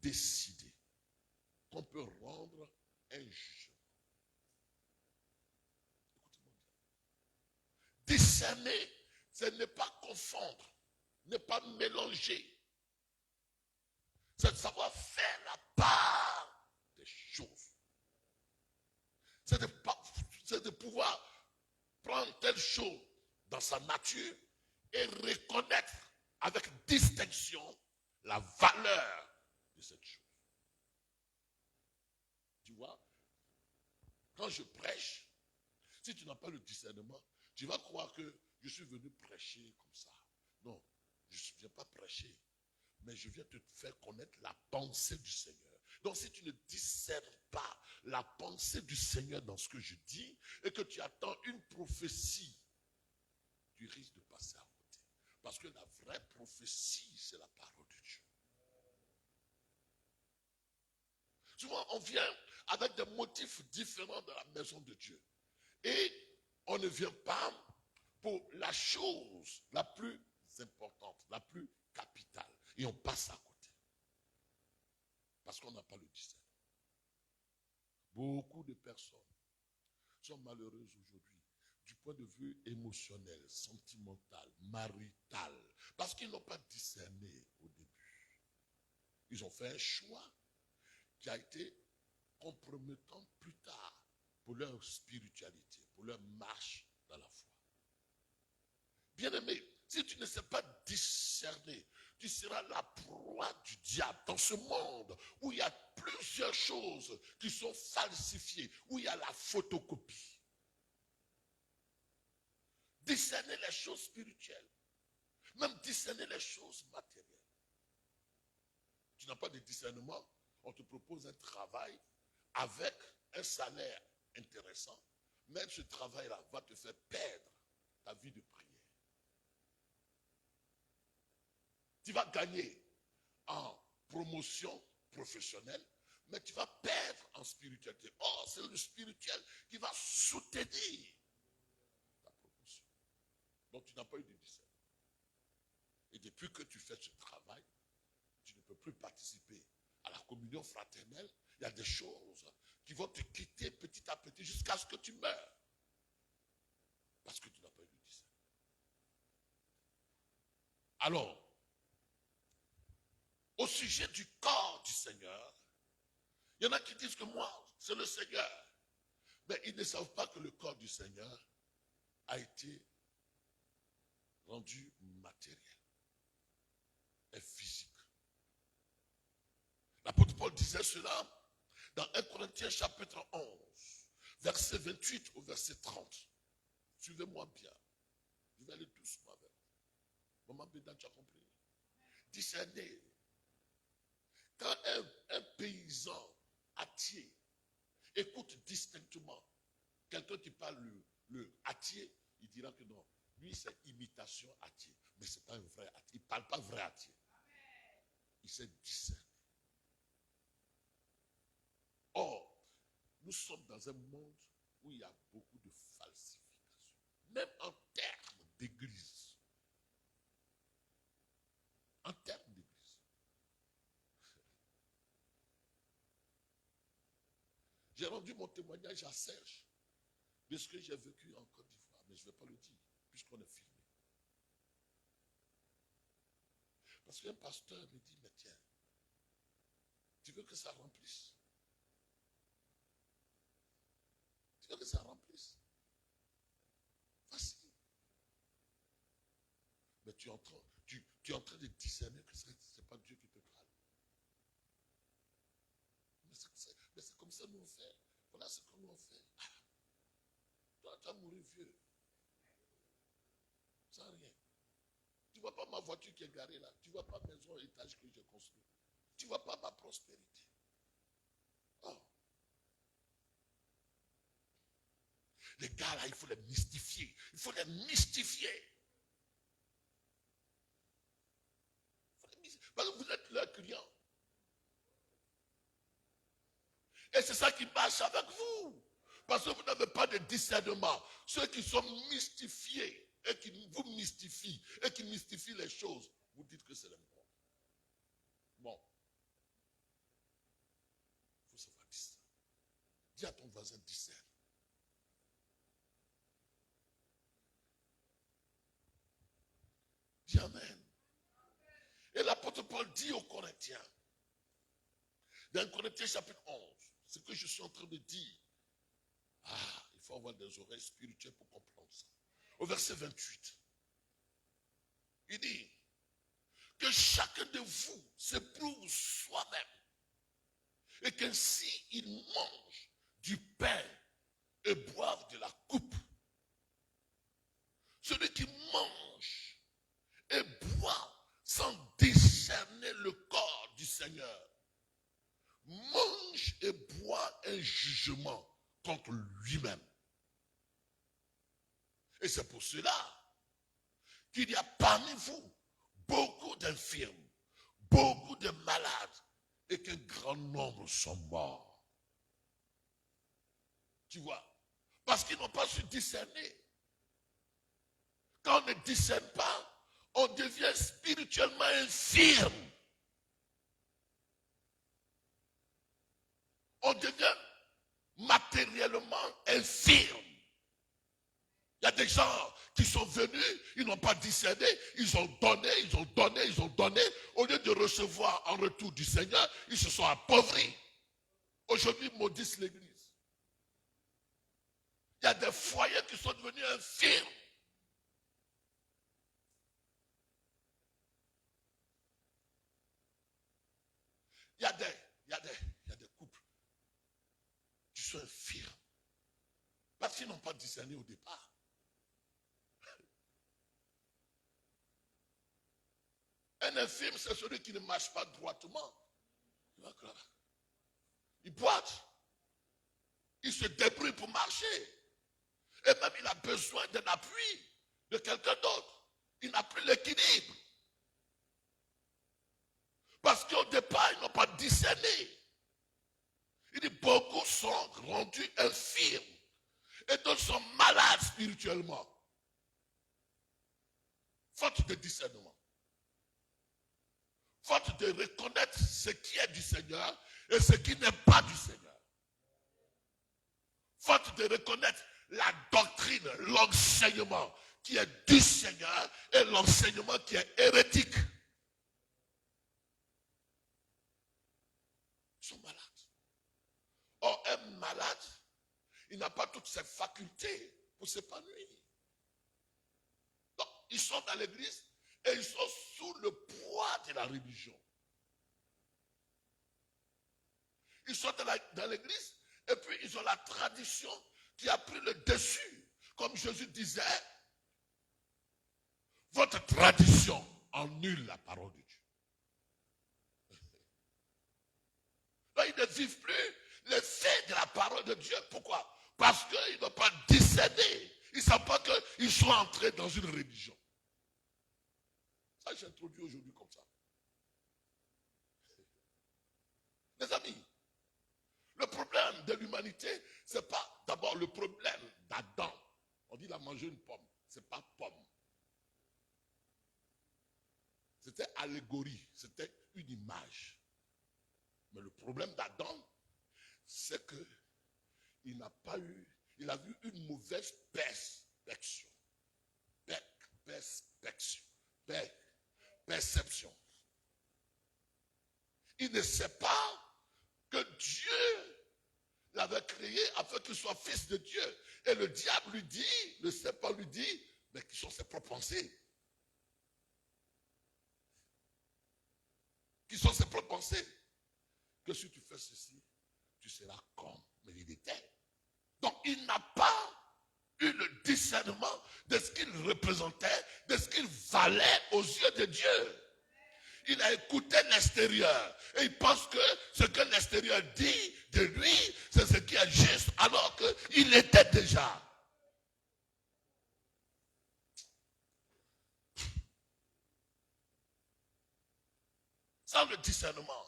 décider qu'on peut rendre un jugement. Écoutez-moi bien. Discerner, ce n'est pas confondre, ne pas mélanger. C'est de savoir faire la part des choses. C'est de pouvoir prendre telle chose dans sa nature et reconnaître avec distinction la valeur de cette chose. Tu vois, quand je prêche, si tu n'as pas le discernement, tu vas croire que je suis venu prêcher comme ça. Non, je ne viens pas prêcher, mais je viens te faire connaître la pensée du Seigneur. Donc si tu ne discernes pas la pensée du Seigneur dans ce que je dis, et que tu attends une prophétie, tu risques de passer à côté. Parce que la vraie prophétie, c'est la parole de Dieu. Souvent, on vient avec des motifs différents dans la maison de Dieu. Et on ne vient pas pour la chose la plus importante, la plus capitale. Et on passe à côté. Parce qu'on n'a pas le discernement. Beaucoup de personnes sont malheureuses aujourd'hui du point de vue émotionnel, sentimental, marital. Parce qu'ils n'ont pas discerné au début. Ils ont fait un choix qui a été compromettant plus tard pour leur spiritualité, pour leur marche dans la foi. Bien-aimé, si tu ne sais pas discerner, tu seras la proie du diable dans ce monde où il y a plusieurs choses qui sont falsifiées, où il y a la photocopie. Discerner les choses spirituelles, même discerner les choses matérielles. Tu n'as pas de discernement, on te propose un travail avec un salaire intéressant, mais ce travail-là va te faire perdre ta vie de prière. Tu vas gagner en promotion professionnelle, mais tu vas perdre en spiritualité. Or, c'est le spirituel qui va soutenir ta promotion. Donc, tu n'as pas eu de discernement. Et depuis que tu fais ce travail, tu ne peux plus participer à la communion fraternelle. Il y a des choses qui vont te quitter petit à petit jusqu'à ce que tu meurs. Parce que tu n'as pas eu de discernement. Alors, au sujet du corps du Seigneur, il y en a qui disent que moi, c'est le Seigneur. Mais ils ne savent pas que le corps du Seigneur a été rendu matériel et physique. L'apôtre Paul disait cela dans 1 Corinthiens chapitre 11, verset 28 au verset 30. Suivez-moi bien. Je vais aller doucement avec vous. Maman Bédan, tu as compris? Discernez. Quand un paysan hâtier écoute distinctement quelqu'un qui parle le hâtier, il dira que non, lui c'est imitation hâtier, mais ce n'est pas un vrai hâtier. Il ne parle pas vrai hâtier. Il sait discerner. Or, nous sommes dans un monde où il y a beaucoup de falsifications, même en termes d'église. En termes d'église. J'ai rendu mon témoignage à Serge de ce que j'ai vécu en Côte d'Ivoire, mais je ne vais pas le dire, puisqu'on est filmé. Parce qu'un pasteur me dit, mais tiens, tu veux que ça remplisse? Tu veux que ça remplisse? Facile. Mais tu es en train de discerner que ce n'est pas Dieu qui te parle. Mais c'est comme ça que nous on fait. Voilà ce que nous on fait. Toi, tu as mouru vieux. Sans rien. Tu ne vois pas ma voiture qui est garée là. Tu ne vois pas maison étage que j'ai construit. Tu ne vois pas ma prospérité. Oh. Les gars là, il faut les mystifier. Il faut les mystifier. Parce que vous êtes leurs clients. Et c'est ça qui marche avec vous. Parce que vous n'avez pas de discernement. Ceux qui sont mystifiés et qui vous mystifient et qui mystifient les choses, vous dites que c'est le monde. Bon. Dis à ton voisin, discerne. Dis amen. Et l'apôtre Paul dit aux Corinthiens, dans Corinthiens chapitre 11, ce que je suis en train de dire, il faut avoir des oreilles spirituelles pour comprendre ça. Au verset 28, il dit que chacun de vous s'éprouve soi-même et qu'ainsi il mange du pain et boive de la coupe. Celui qui mange et boit sans discerner le corps du Seigneur mange et boit un jugement contre lui-même. Et c'est pour cela qu'il y a parmi vous beaucoup d'infirmes, beaucoup de malades et qu'un grand nombre sont morts. Tu vois, parce qu'ils n'ont pas su discerner. Quand on ne discerne pas, on devient spirituellement infirme. On devient matériellement infirme. Il y a des gens qui sont venus, ils n'ont pas discerné, ils ont donné. Au lieu de recevoir en retour du Seigneur, ils se sont appauvris. Aujourd'hui, maudissent l'église. Il y a des foyers qui sont devenus infirmes. Il y a des couples qui sont infirmes. Parce qu'ils n'ont pas discerné au départ. Un infirme, c'est celui qui ne marche pas droitement. Il boite. Il se débrouille pour marcher. Et même il a besoin d'un appui de quelqu'un d'autre. Il n'a plus l'équilibre. Parce qu'au départ, ils n'ont pas discerné. Il dit, beaucoup sont rendus infirmes. Et d'autres sont malades spirituellement. Faute de discernement. Faute de reconnaître ce qui est du Seigneur et ce qui n'est pas du Seigneur. Faute de reconnaître la doctrine, l'enseignement qui est du Seigneur et l'enseignement qui est hérétique. Ils sont malades. Or, un malade, il n'a pas toutes ses facultés pour s'épanouir. Donc, ils sont dans l'église et ils sont sous le poids de la religion. Ils sont dans l'église et puis ils ont la tradition qui a pris le dessus. Comme Jésus disait, votre tradition annule la parole de Dieu. Donc, ils ne vivent plus les faits de la parole de Dieu. Pourquoi? Parce qu'ils n'ont pas discerné. Ils ne savent pas qu'ils sont entrés dans une religion. Ça, j'introduis aujourd'hui comme ça. Les amis, le problème de l'humanité, ce n'est pas d'abord le problème d'Adam. On dit il a mangé une pomme. Ce n'est pas pomme. C'était allégorie. C'était une image. Mais le problème d'Adam, c'est qu'il n'a pas eu, il a eu une mauvaise perception. Perception. Il ne sait pas que Dieu l'avait créé afin qu'il soit fils de Dieu. Et le diable lui dit, le serpent lui dit, mais qui sont ses propres pensées. Qui sont ses propres pensées. Que si tu fais ceci, tu seras comme il était. Donc il n'a pas eu le discernement de ce qu'il représentait, de ce qu'il valait aux yeux de Dieu. Il a écouté l'extérieur et il pense que ce que l'extérieur dit de lui, c'est ce qui est juste, alors qu'il était déjà. Sans le discernement,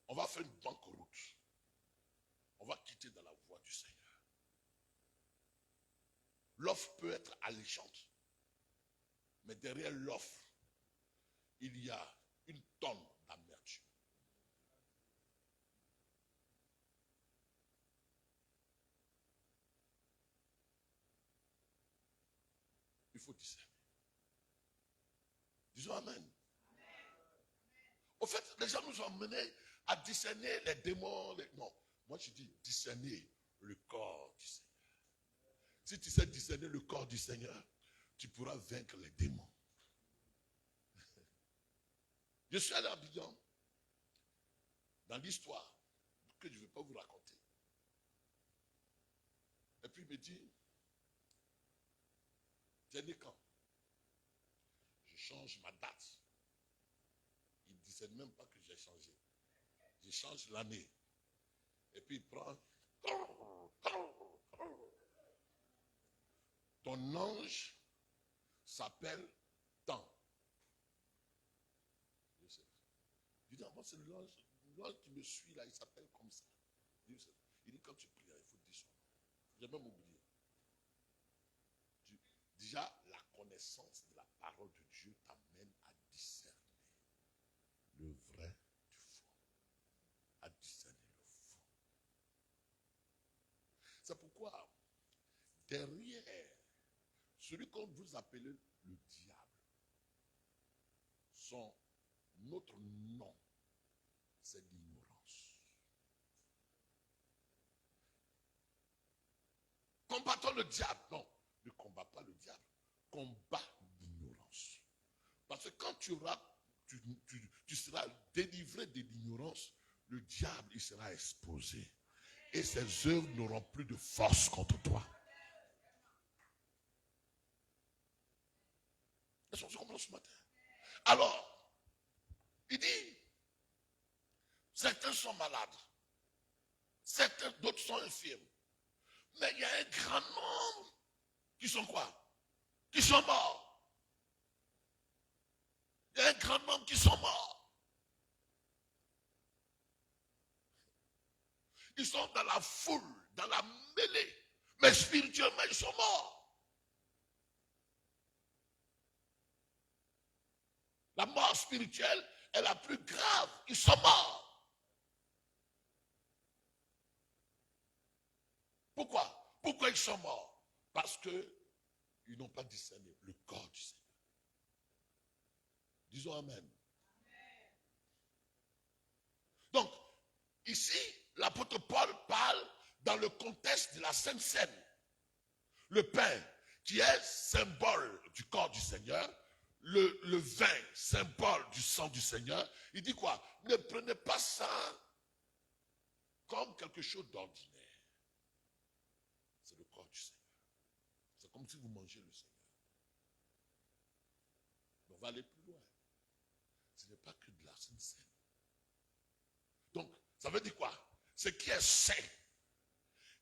on va faire une banqueroute. On va quitter dans la voie du Seigneur. L'offre peut être alléchante, mais derrière l'offre, il y a une tonne d'amertume. Il faut discerner. Disons Amen. Au fait, les gens nous ont amenés à discerner les démons. Non, moi je dis discerner le corps du Seigneur. Si tu sais discerner le corps du Seigneur, tu pourras vaincre les démons. Je suis allé à Abidjan, dans l'histoire que je ne vais pas vous raconter. Et puis il me dit, t'es né quand? Je change ma date. Il ne disait même pas que j'ai changé. Je change l'année. Et puis il prend. Ton ange s'appelle Temps. Je sais. Il dit, moi c'est l'ange qui me suit là, il s'appelle comme ça. Il dit, quand tu pries, il faut dire son nom. J'ai même oublié. Déjà, la connaissance de la parole de Dieu t'amène à discerner le vrai du faux. À discerner le faux. C'est pourquoi, derrière celui qu'on vous appelez le diable, son autre nom, c'est l'ignorance. Combattons le diable. Non, ne combat pas le diable. Combat l'ignorance. Parce que quand tu seras délivré de l'ignorance, le diable, il sera exposé. Et ses œuvres n'auront plus de force contre toi. Est-ce qu'on se comprend ce matin? Alors, il dit, certains sont malades, certains d'autres sont infirmes. Mais il y a un grand nombre qui sont quoi? Qui sont morts. Il y a un grand nombre qui sont morts. Ils sont dans la foule, dans la mêlée. Mais spirituellement, ils sont morts. La mort spirituelle est la plus grave. Ils sont morts. Pourquoi? Pourquoi ils sont morts? Parce qu'ils n'ont pas discerné le corps du Seigneur. Disons Amen. Donc, ici, l'apôtre Paul parle dans le contexte de la Sainte Seine. Le pain qui est symbole du corps du Seigneur, le vin, symbole du sang du Seigneur. Il dit quoi? Ne prenez pas ça comme quelque chose d'ordinaire. C'est le corps du Seigneur. C'est comme si vous mangez le Seigneur. Mais on va aller plus loin. Ce n'est pas que de la Sainte Seine. Donc, ça veut dire quoi? Ce qui est saint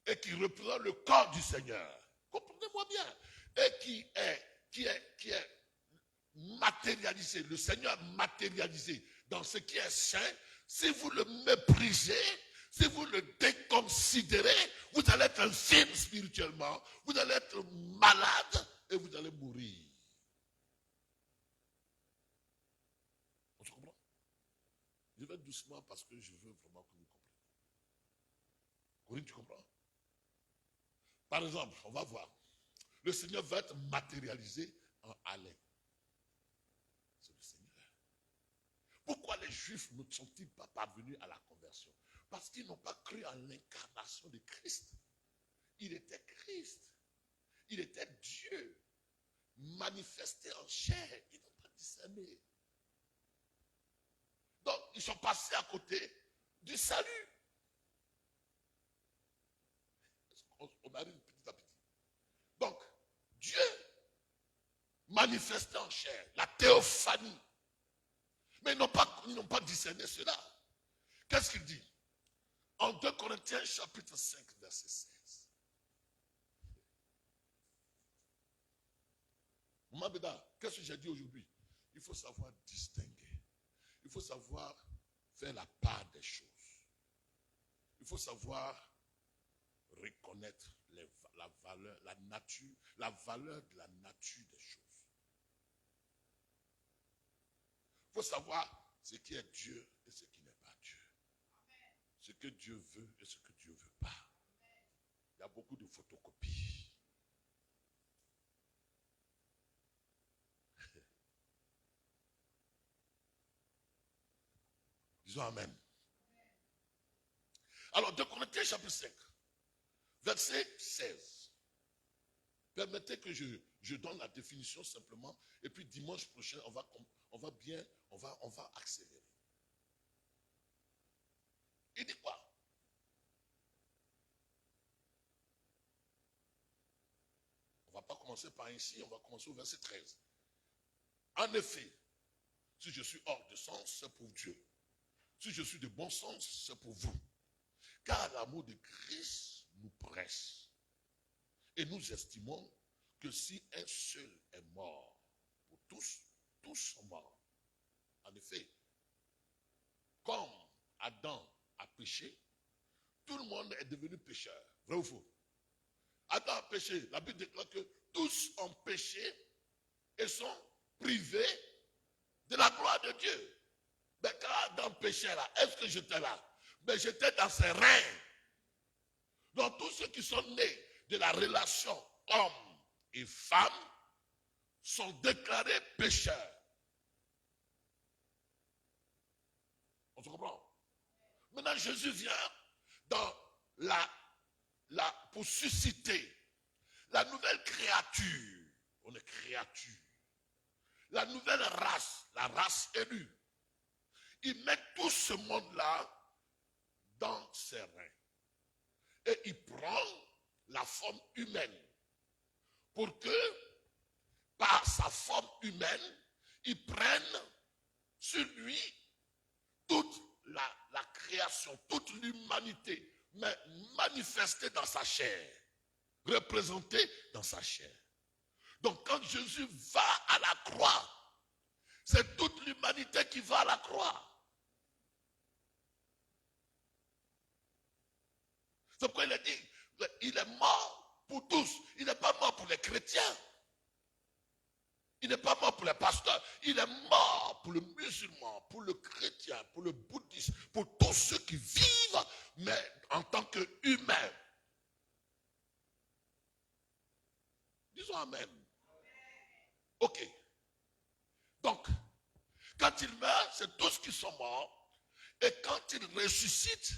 et qui représente le corps du Seigneur. Comprenez-moi bien. Et qui est matérialisé, le Seigneur matérialisé dans ce qui est saint, si vous le méprisez, si vous le déconsidérez, vous allez être infirme spirituellement, vous allez être malade et vous allez mourir. On se comprend? Je vais doucement parce que je veux vraiment que vous compreniez. Corinne, tu comprends? Par exemple, on va voir. Le Seigneur va être matérialisé en Alain. C'est le Seigneur. Pourquoi les Juifs ne sont-ils pas parvenus à la conversion? Parce qu'ils n'ont pas cru en l'incarnation de Christ. Il était Christ. Il était Dieu manifesté en chair. Ils n'ont pas discerné. Donc, ils sont passés à côté du salut. On arrive petit à petit. Donc, Dieu manifesté en chair, la théophanie. Mais ils n'ont pas discerné cela. Qu'est-ce qu'il dit? En 2 Corinthiens chapitre 5, verset 16. Maman Béda, qu'est-ce que j'ai dit aujourd'hui? Il faut savoir distinguer. Il faut savoir faire la part des choses. Il faut savoir reconnaître la valeur, la nature, la valeur de la nature des choses. Il faut savoir ce qui est Dieu et ce qui n'est pas Dieu. Ce que Dieu veut et ce que Dieu ne veut pas. Il y a beaucoup de photocopies. Disons Amen. Alors, 2 Corinthiens chapitre 5, verset 16. Permettez que je donne la définition simplement, et puis dimanche prochain, on va accélérer. Il dit quoi? On ne va pas commencer par ici, on va commencer au verset 13. En effet, si je suis hors de sens, c'est pour Dieu. Si je suis de bon sens, c'est pour vous. Car l'amour de Christ nous presse. Et nous estimons que si un seul est mort pour tous, tous sont morts. En effet, comme Adam a péché, tout le monde est devenu pécheur. Vrai ou faux? Adam a péché. La Bible déclare que tous ont péché et sont privés de la gloire de Dieu. Mais quand Adam péchait là, est-ce que j'étais là? Mais j'étais dans ses reins. Donc tous ceux qui sont nés de la relation homme et femme sont déclarés pécheurs. On se comprend? Maintenant Jésus vient pour susciter la nouvelle créature. On est créature. La nouvelle race, la race élue. Il met tout ce monde-là dans ses reins. Et il prend la forme humaine. Pour que, par sa forme humaine, il prenne sur lui toute la création, toute l'humanité, mais manifestée dans sa chair, représentée dans sa chair. Donc quand Jésus va à la croix, c'est toute l'humanité qui va à la croix. C'est pourquoi il a dit, il est mort pour tous. Il n'est pas mort pour les chrétiens. Il n'est pas mort pour les pasteurs. Il est mort pour le musulman, pour le chrétien, pour le bouddhiste, pour tous ceux qui vivent, mais en tant qu'humains. Disons Amen. Ok. Donc, quand il meurt, c'est tous qui sont morts. Et quand il ressuscite,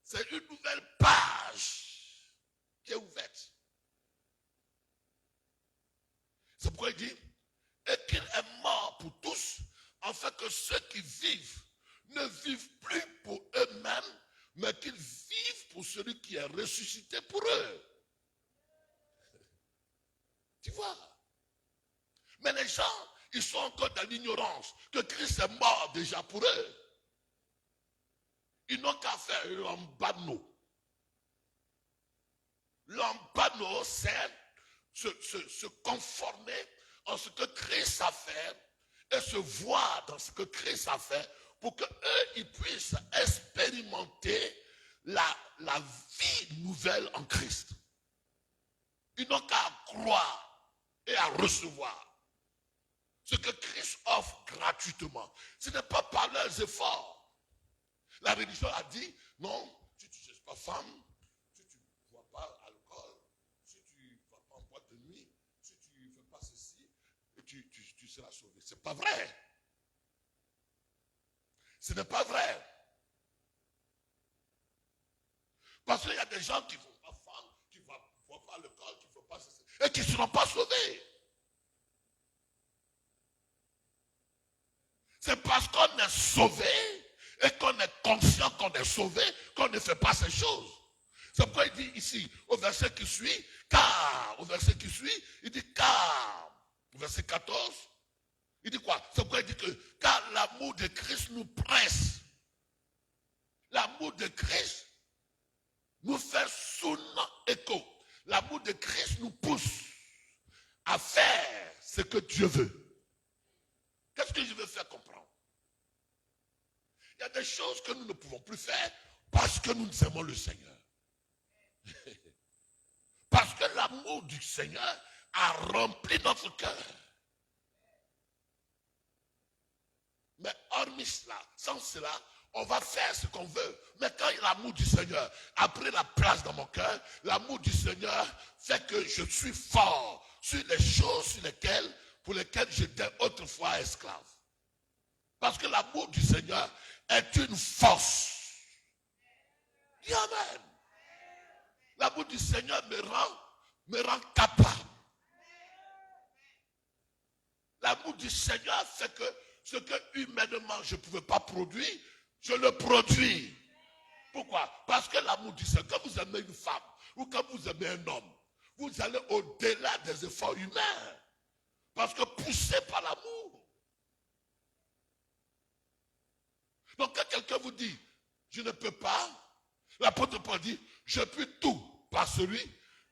c'est une nouvelle page qui est ouverte. C'est pourquoi il dit, et qu'il est mort pour tous, afin que ceux qui vivent ne vivent plus pour eux-mêmes, mais qu'ils vivent pour celui qui est ressuscité pour eux. Tu vois? Mais les gens, ils sont encore dans l'ignorance que Christ est mort déjà pour eux. Ils n'ont qu'à faire l'ambano. L'ambano, c'est se conformer en ce que Christ a fait et se voir dans ce que Christ a fait pour qu'eux, ils puissent expérimenter la vie nouvelle en Christ. Ils n'ont qu'à croire et à recevoir ce que Christ offre gratuitement. Ce n'est pas par leurs efforts. La religion a dit, non, si tu ne cherches pas femme, si tu ne bois pas alcool, si tu ne vas pas en boîte de nuit, si tu ne fais pas ceci, tu seras sauvé. Ce n'est pas vrai. Ce n'est pas vrai. Parce qu'il y a des gens qui ne vont pas femme, qui ne boivent pas alcool, qui ne font pas ceci, et qui ne seront pas sauvés. C'est parce qu'on est sauvé et qu'on est conscient qu'on est sauvé, qu'on ne fait pas ces choses. C'est pourquoi il dit ici, au verset qui suit, car, au verset qui suit, il dit car, au verset 14, il dit quoi? C'est pourquoi il dit que, car l'amour de Christ nous presse. L'amour de Christ nous fait son écho. L'amour de Christ nous pousse à faire ce que Dieu veut. Qu'est-ce que je veux faire comprendre? Il y a des choses que nous ne pouvons plus faire parce que nous aimons le Seigneur. Parce que l'amour du Seigneur a rempli notre cœur. Mais hormis cela, sans cela, on va faire ce qu'on veut. Mais quand l'amour du Seigneur a pris la place dans mon cœur, l'amour du Seigneur fait que je suis fort sur les choses pour lesquelles j'étais autrefois esclave. Parce que l'amour du Seigneur est une force. Dis amen. L'amour du Seigneur me rend capable. L'amour du Seigneur fait que ce que humainement je ne pouvais pas produire, je le produis. Pourquoi? Parce que l'amour du Seigneur, quand vous aimez une femme ou quand vous aimez un homme, vous allez au-delà des efforts humains. Parce que poussé par l'amour. Donc quand quelqu'un vous dit, je ne peux pas, l'apôtre Paul dit, je puis tout par celui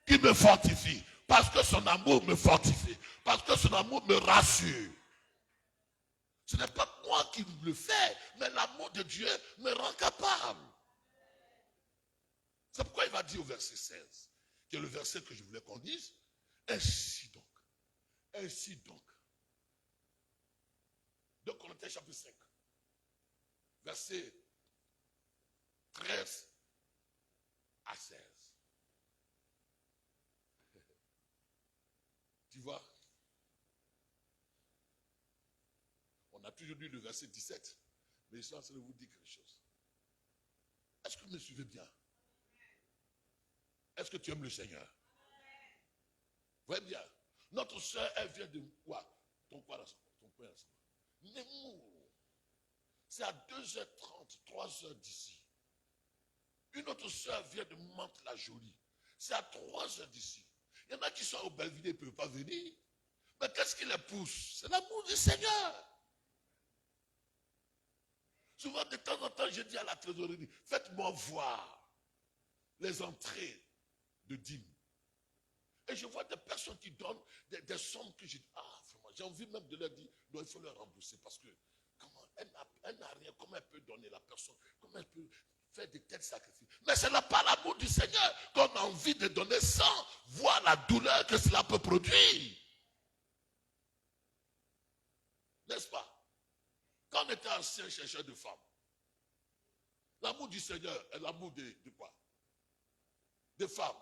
qui me fortifie. Parce que son amour me fortifie. Parce que son amour me rassure. Ce n'est pas moi qui le fais, mais l'amour de Dieu me rend capable. C'est pourquoi il va dire au verset 16, qui est le verset que je voulais qu'on dise, ainsi donc. 2 Corinthiens chapitre 5, verset 13 à 16. Tu vois, on a toujours lu le verset 17, mais je suis en train de vous dire quelque chose. Est-ce que vous me suivez bien? Est-ce que tu aimes le Seigneur? Voyez bien, notre soeur, elle vient de quoi? Ton coin ensemble. Nemours. C'est à 2h30, 3h d'ici. Une autre soeur vient de Mantes-la-Jolie. C'est à 3h d'ici. Il y en a qui sont au Belvidé et ne peuvent pas venir. Mais qu'est-ce qui les pousse? C'est l'amour du Seigneur. Souvent, de temps en temps, je dis à la trésorerie, faites-moi voir les entrées de dîmes. Et je vois des personnes qui donnent des sommes que je dis, ah, vraiment, j'ai envie même de leur dire, non, il faut leur rembourser parce que, comment, elle n'a rien, comment elle peut donner la personne, comment elle peut faire de tels sacrifices. Mais c'est là par l'amour du Seigneur qu'on a envie de donner sans voir la douleur que cela peut produire. N'est-ce pas? Quand on était ancien chercheur de femmes, l'amour du Seigneur est l'amour de quoi? Des femmes.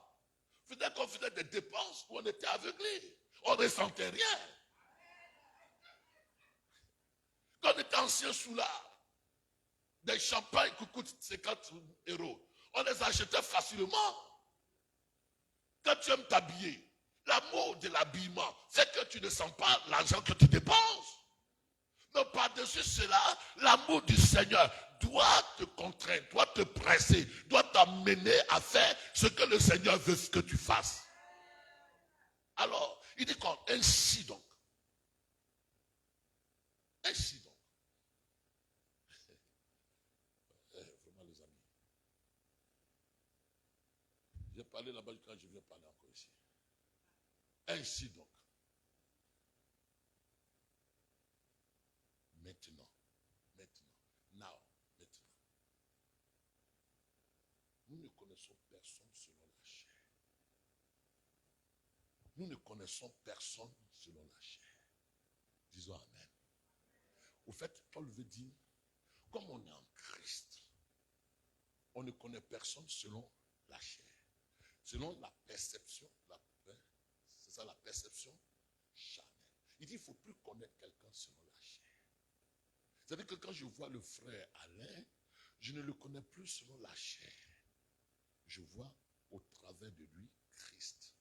Faisait qu'on faisait des dépenses où on était aveuglé. On ne ressentait rien. Quand on était ancien soulard, des champagnes qui coûtent 50 €, on les achetait facilement. Quand tu aimes t'habiller, l'amour de l'habillement fait que tu ne sens pas l'argent que tu dépenses. Mais par-dessus cela, l'amour du Seigneur doit te contraindre, doit te presser, doit t'amener à faire ce que le Seigneur veut que tu fasses. Alors, il dit quoi? Ainsi donc. Ainsi donc. Vraiment les amis. J'ai parlé là-bas quand je viens parler encore ici. Ainsi donc. Maintenant. Nous ne connaissons personne selon la chair. Nous ne connaissons personne selon la chair. Disons amen. Au fait, Paul veut dire, comme on est en Christ, on ne connaît personne selon la chair. Selon la perception, c'est ça la perception charnelle. Il dit, il ne faut plus connaître quelqu'un selon la chair. C'est-à-dire que quand je vois le frère Alain, je ne le connais plus selon la chair. Je vois au travers de lui Christ.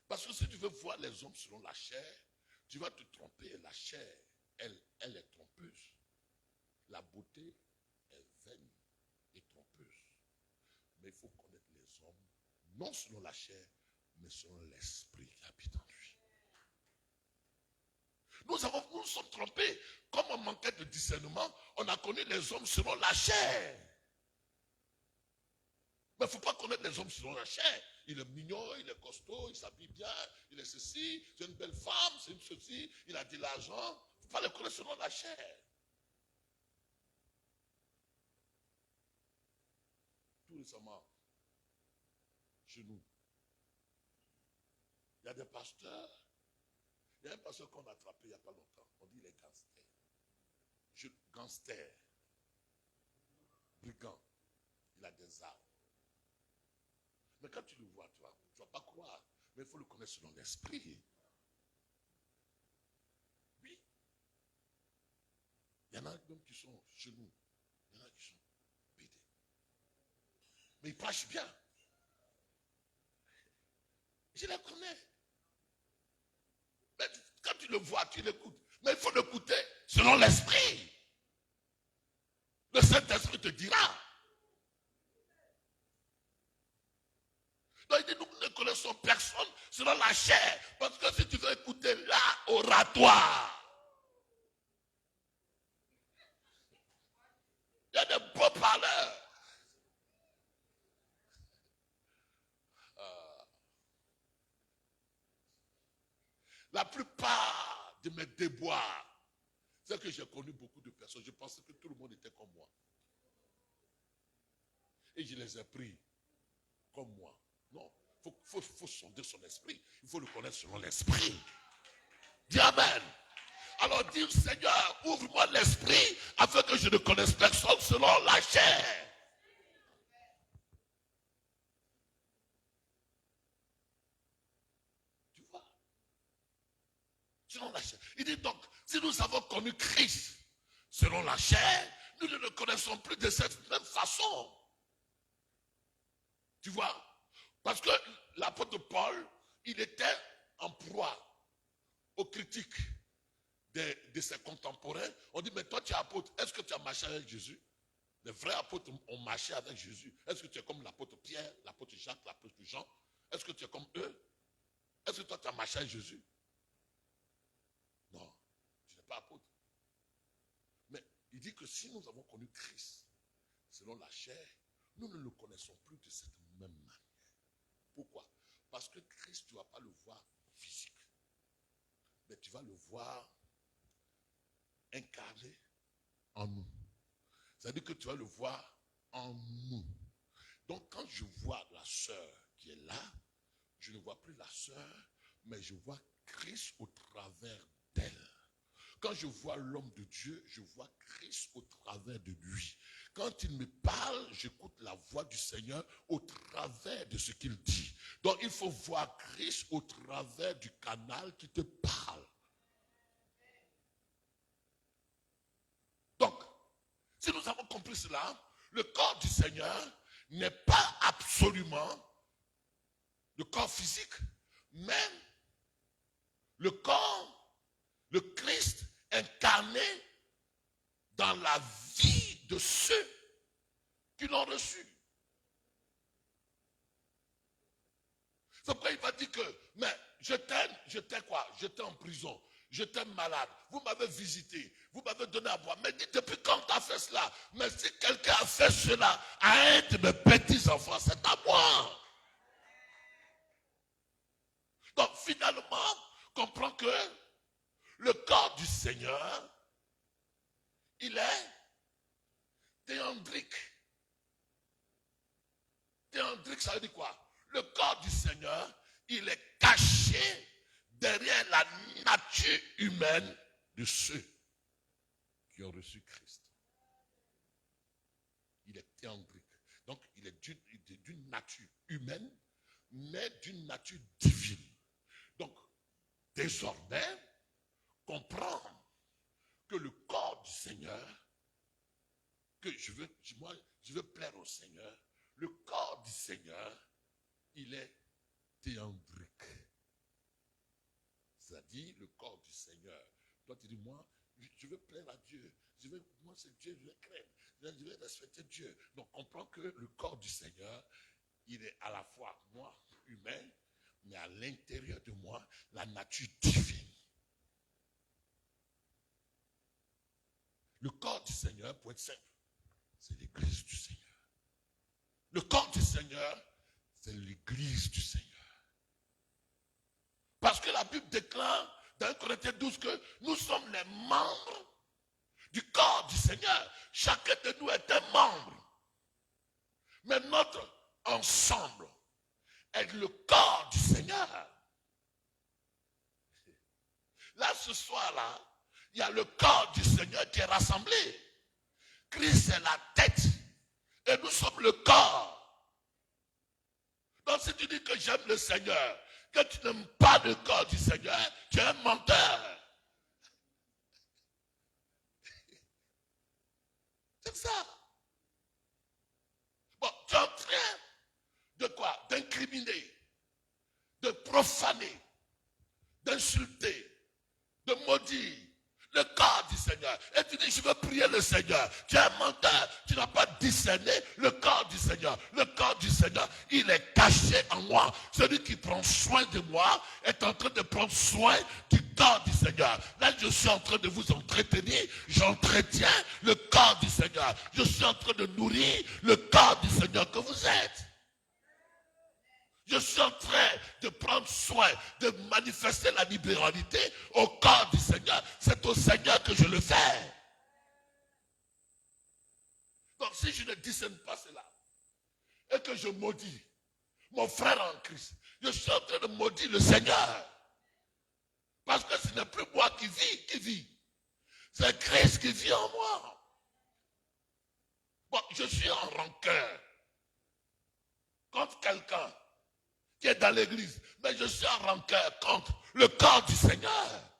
Parce que si tu veux voir les hommes selon la chair, tu vas te tromper. La chair, elle est trompeuse. La beauté est vaine et trompeuse. Mais il faut connaître les hommes, non selon la chair, mais selon l'esprit qui habite en lui. Nous sommes trompés. Comme on manquait de discernement, on a connu les hommes selon la chair. Mais il ne faut pas connaître les hommes selon la chair. Il est mignon, il est costaud, il s'habille bien, il est ceci, c'est une belle femme, c'est une ceci, il a de l'argent. Il ne faut pas les connaître selon la chair. Tout récemment, chez nous, il y a des pasteurs. Il y a un pasteur qu'on a attrapé il n'y a pas longtemps. On dit il est gangster. Gangster. Brigand. Il a des armes. Mais quand tu le vois, tu ne vas pas croire. Mais il faut le connaître selon l'esprit. Oui. Il y en a même qui sont chez nous. Il y en a qui sont pédés. Mais ils prêchent bien. Je les connais. Mais quand tu le vois, tu l'écoutes. Mais il faut l'écouter selon l'esprit. Le Saint-Esprit te dira. Donc il dit, nous ne connaissons personne selon la chair. Parce que si tu veux écouter l'oratoire, il y a des beaux parleurs. La plupart de mes déboires, c'est que j'ai connu beaucoup de personnes. Je pensais que tout le monde était comme moi. Et je les ai pris comme moi. Non, il faut sonder son esprit. Il faut le connaître selon l'esprit. Dis Amen. Alors dis Seigneur, ouvre-moi l'esprit afin que je ne connaisse personne selon la chair. Tu vois? Selon la chair. Il dit donc, si nous avons connu Christ selon la chair, nous ne le connaissons plus de cette même façon. Tu vois? Parce que l'apôtre Paul, il était en proie aux critiques de ses contemporains. On dit, mais toi tu es apôtre, est-ce que tu as marché avec Jésus? Les vrais apôtres ont marché avec Jésus. Est-ce que tu es comme l'apôtre Pierre, l'apôtre Jacques, l'apôtre Jean? Est-ce que tu es comme eux? Est-ce que toi tu as marché avec Jésus? Non, tu n'es pas apôtre. Mais il dit que si nous avons connu Christ selon la chair, nous ne le connaissons plus de cette même manière. Pourquoi? Parce que Christ, tu ne vas pas le voir physique. Mais tu vas le voir incarné en nous. C'est-à-dire que tu vas le voir en nous. Donc quand je vois la sœur qui est là, je ne vois plus la sœur, mais je vois Christ au travers d'elle. Quand je vois l'homme de Dieu, je vois Christ au travers de lui. Quand il me parle, j'écoute la voix du Seigneur au travers de ce qu'il dit. Donc il faut voir Christ au travers du canal qui te parle. Donc, si nous avons compris cela, le corps du Seigneur n'est pas absolument le corps physique, mais le corps, le Christ incarné dans la vie de ceux qui l'ont reçu. C'est pourquoi il va dire que, mais j'étais quoi? J'étais en prison, j'étais malade, vous m'avez visité, vous m'avez donné à boire. Mais dites, depuis quand tu as fait cela? Mais si quelqu'un a fait cela à un de mes petits enfants, c'est à moi. Donc finalement, comprends que le corps du Seigneur, il est théandrique. Théandrique, ça veut dire quoi? Le corps du Seigneur, il est caché derrière la nature humaine de ceux qui ont reçu Christ. Il est théandrique. Donc, il est d'une nature humaine, mais d'une nature divine. Donc, désormais, comprendre que le corps du Seigneur, que je veux plaire au Seigneur, le corps du Seigneur, il est théandrique. C'est-à-dire le corps du Seigneur. Toi, tu dis, moi, je veux plaire à Dieu. Moi, c'est Dieu, je vais craindre. Je vais respecter Dieu. Donc, comprends que le corps du Seigneur, il est à la fois, moi, humain, mais à l'intérieur de moi, la nature divine. Le corps du Seigneur, pour être simple, c'est l'église du Seigneur. Le corps du Seigneur, c'est l'église du Seigneur. Parce que la Bible déclare dans 1 Corinthiens 12 que nous sommes les membres du corps du Seigneur. Chacun de nous est un membre. Mais notre ensemble est le corps du Seigneur. Là, ce soir-là, il y a le corps du Seigneur qui est rassemblé. Christ est la tête et nous sommes le corps. Donc si tu dis que j'aime le Seigneur, que tu n'aimes pas le corps du Seigneur, tu es un menteur. C'est ça. Bon, tu es en train de quoi? D'incriminer, de profaner, d'insulter, de maudire le corps du Seigneur. Et tu dis, je veux prier le Seigneur. Tu es un menteur. Tu n'as pas discerné le corps du Seigneur. Le corps du Seigneur, il est caché en moi. Celui qui prend soin de moi est en train de prendre soin du corps du Seigneur. Là, je suis en train de vous entretenir. J'entretiens le corps du Seigneur. Je suis en train de nourrir le corps du Seigneur que vous êtes. Je suis en train de prendre soin, de manifester la libéralité au corps du Seigneur. C'est au Seigneur que je le fais. Donc si je ne discerne pas cela, et que je maudis mon frère en Christ, je suis en train de maudire le Seigneur. Parce que ce n'est plus moi qui vis. C'est Christ qui vit en moi. Bon, je suis en rancœur contre quelqu'un qui est dans l'église, mais je suis en rancœur contre le corps du Seigneur.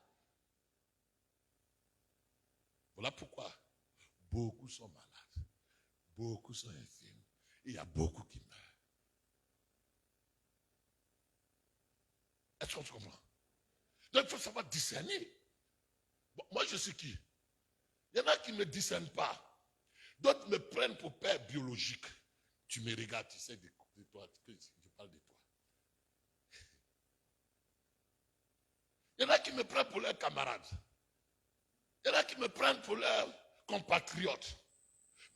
Voilà pourquoi beaucoup sont malades, beaucoup sont infirmes, il y a beaucoup qui meurent. Est-ce qu'on se comprend? Donc il faut savoir discerner. Bon, moi je suis qui? Il y en a qui ne me discernent pas. D'autres me prennent pour père biologique. Tu me regardes, tu sais de toi, que je parle de toi. Il y en a qui me prennent pour leurs camarades. Il y en a qui me prennent pour leurs compatriotes.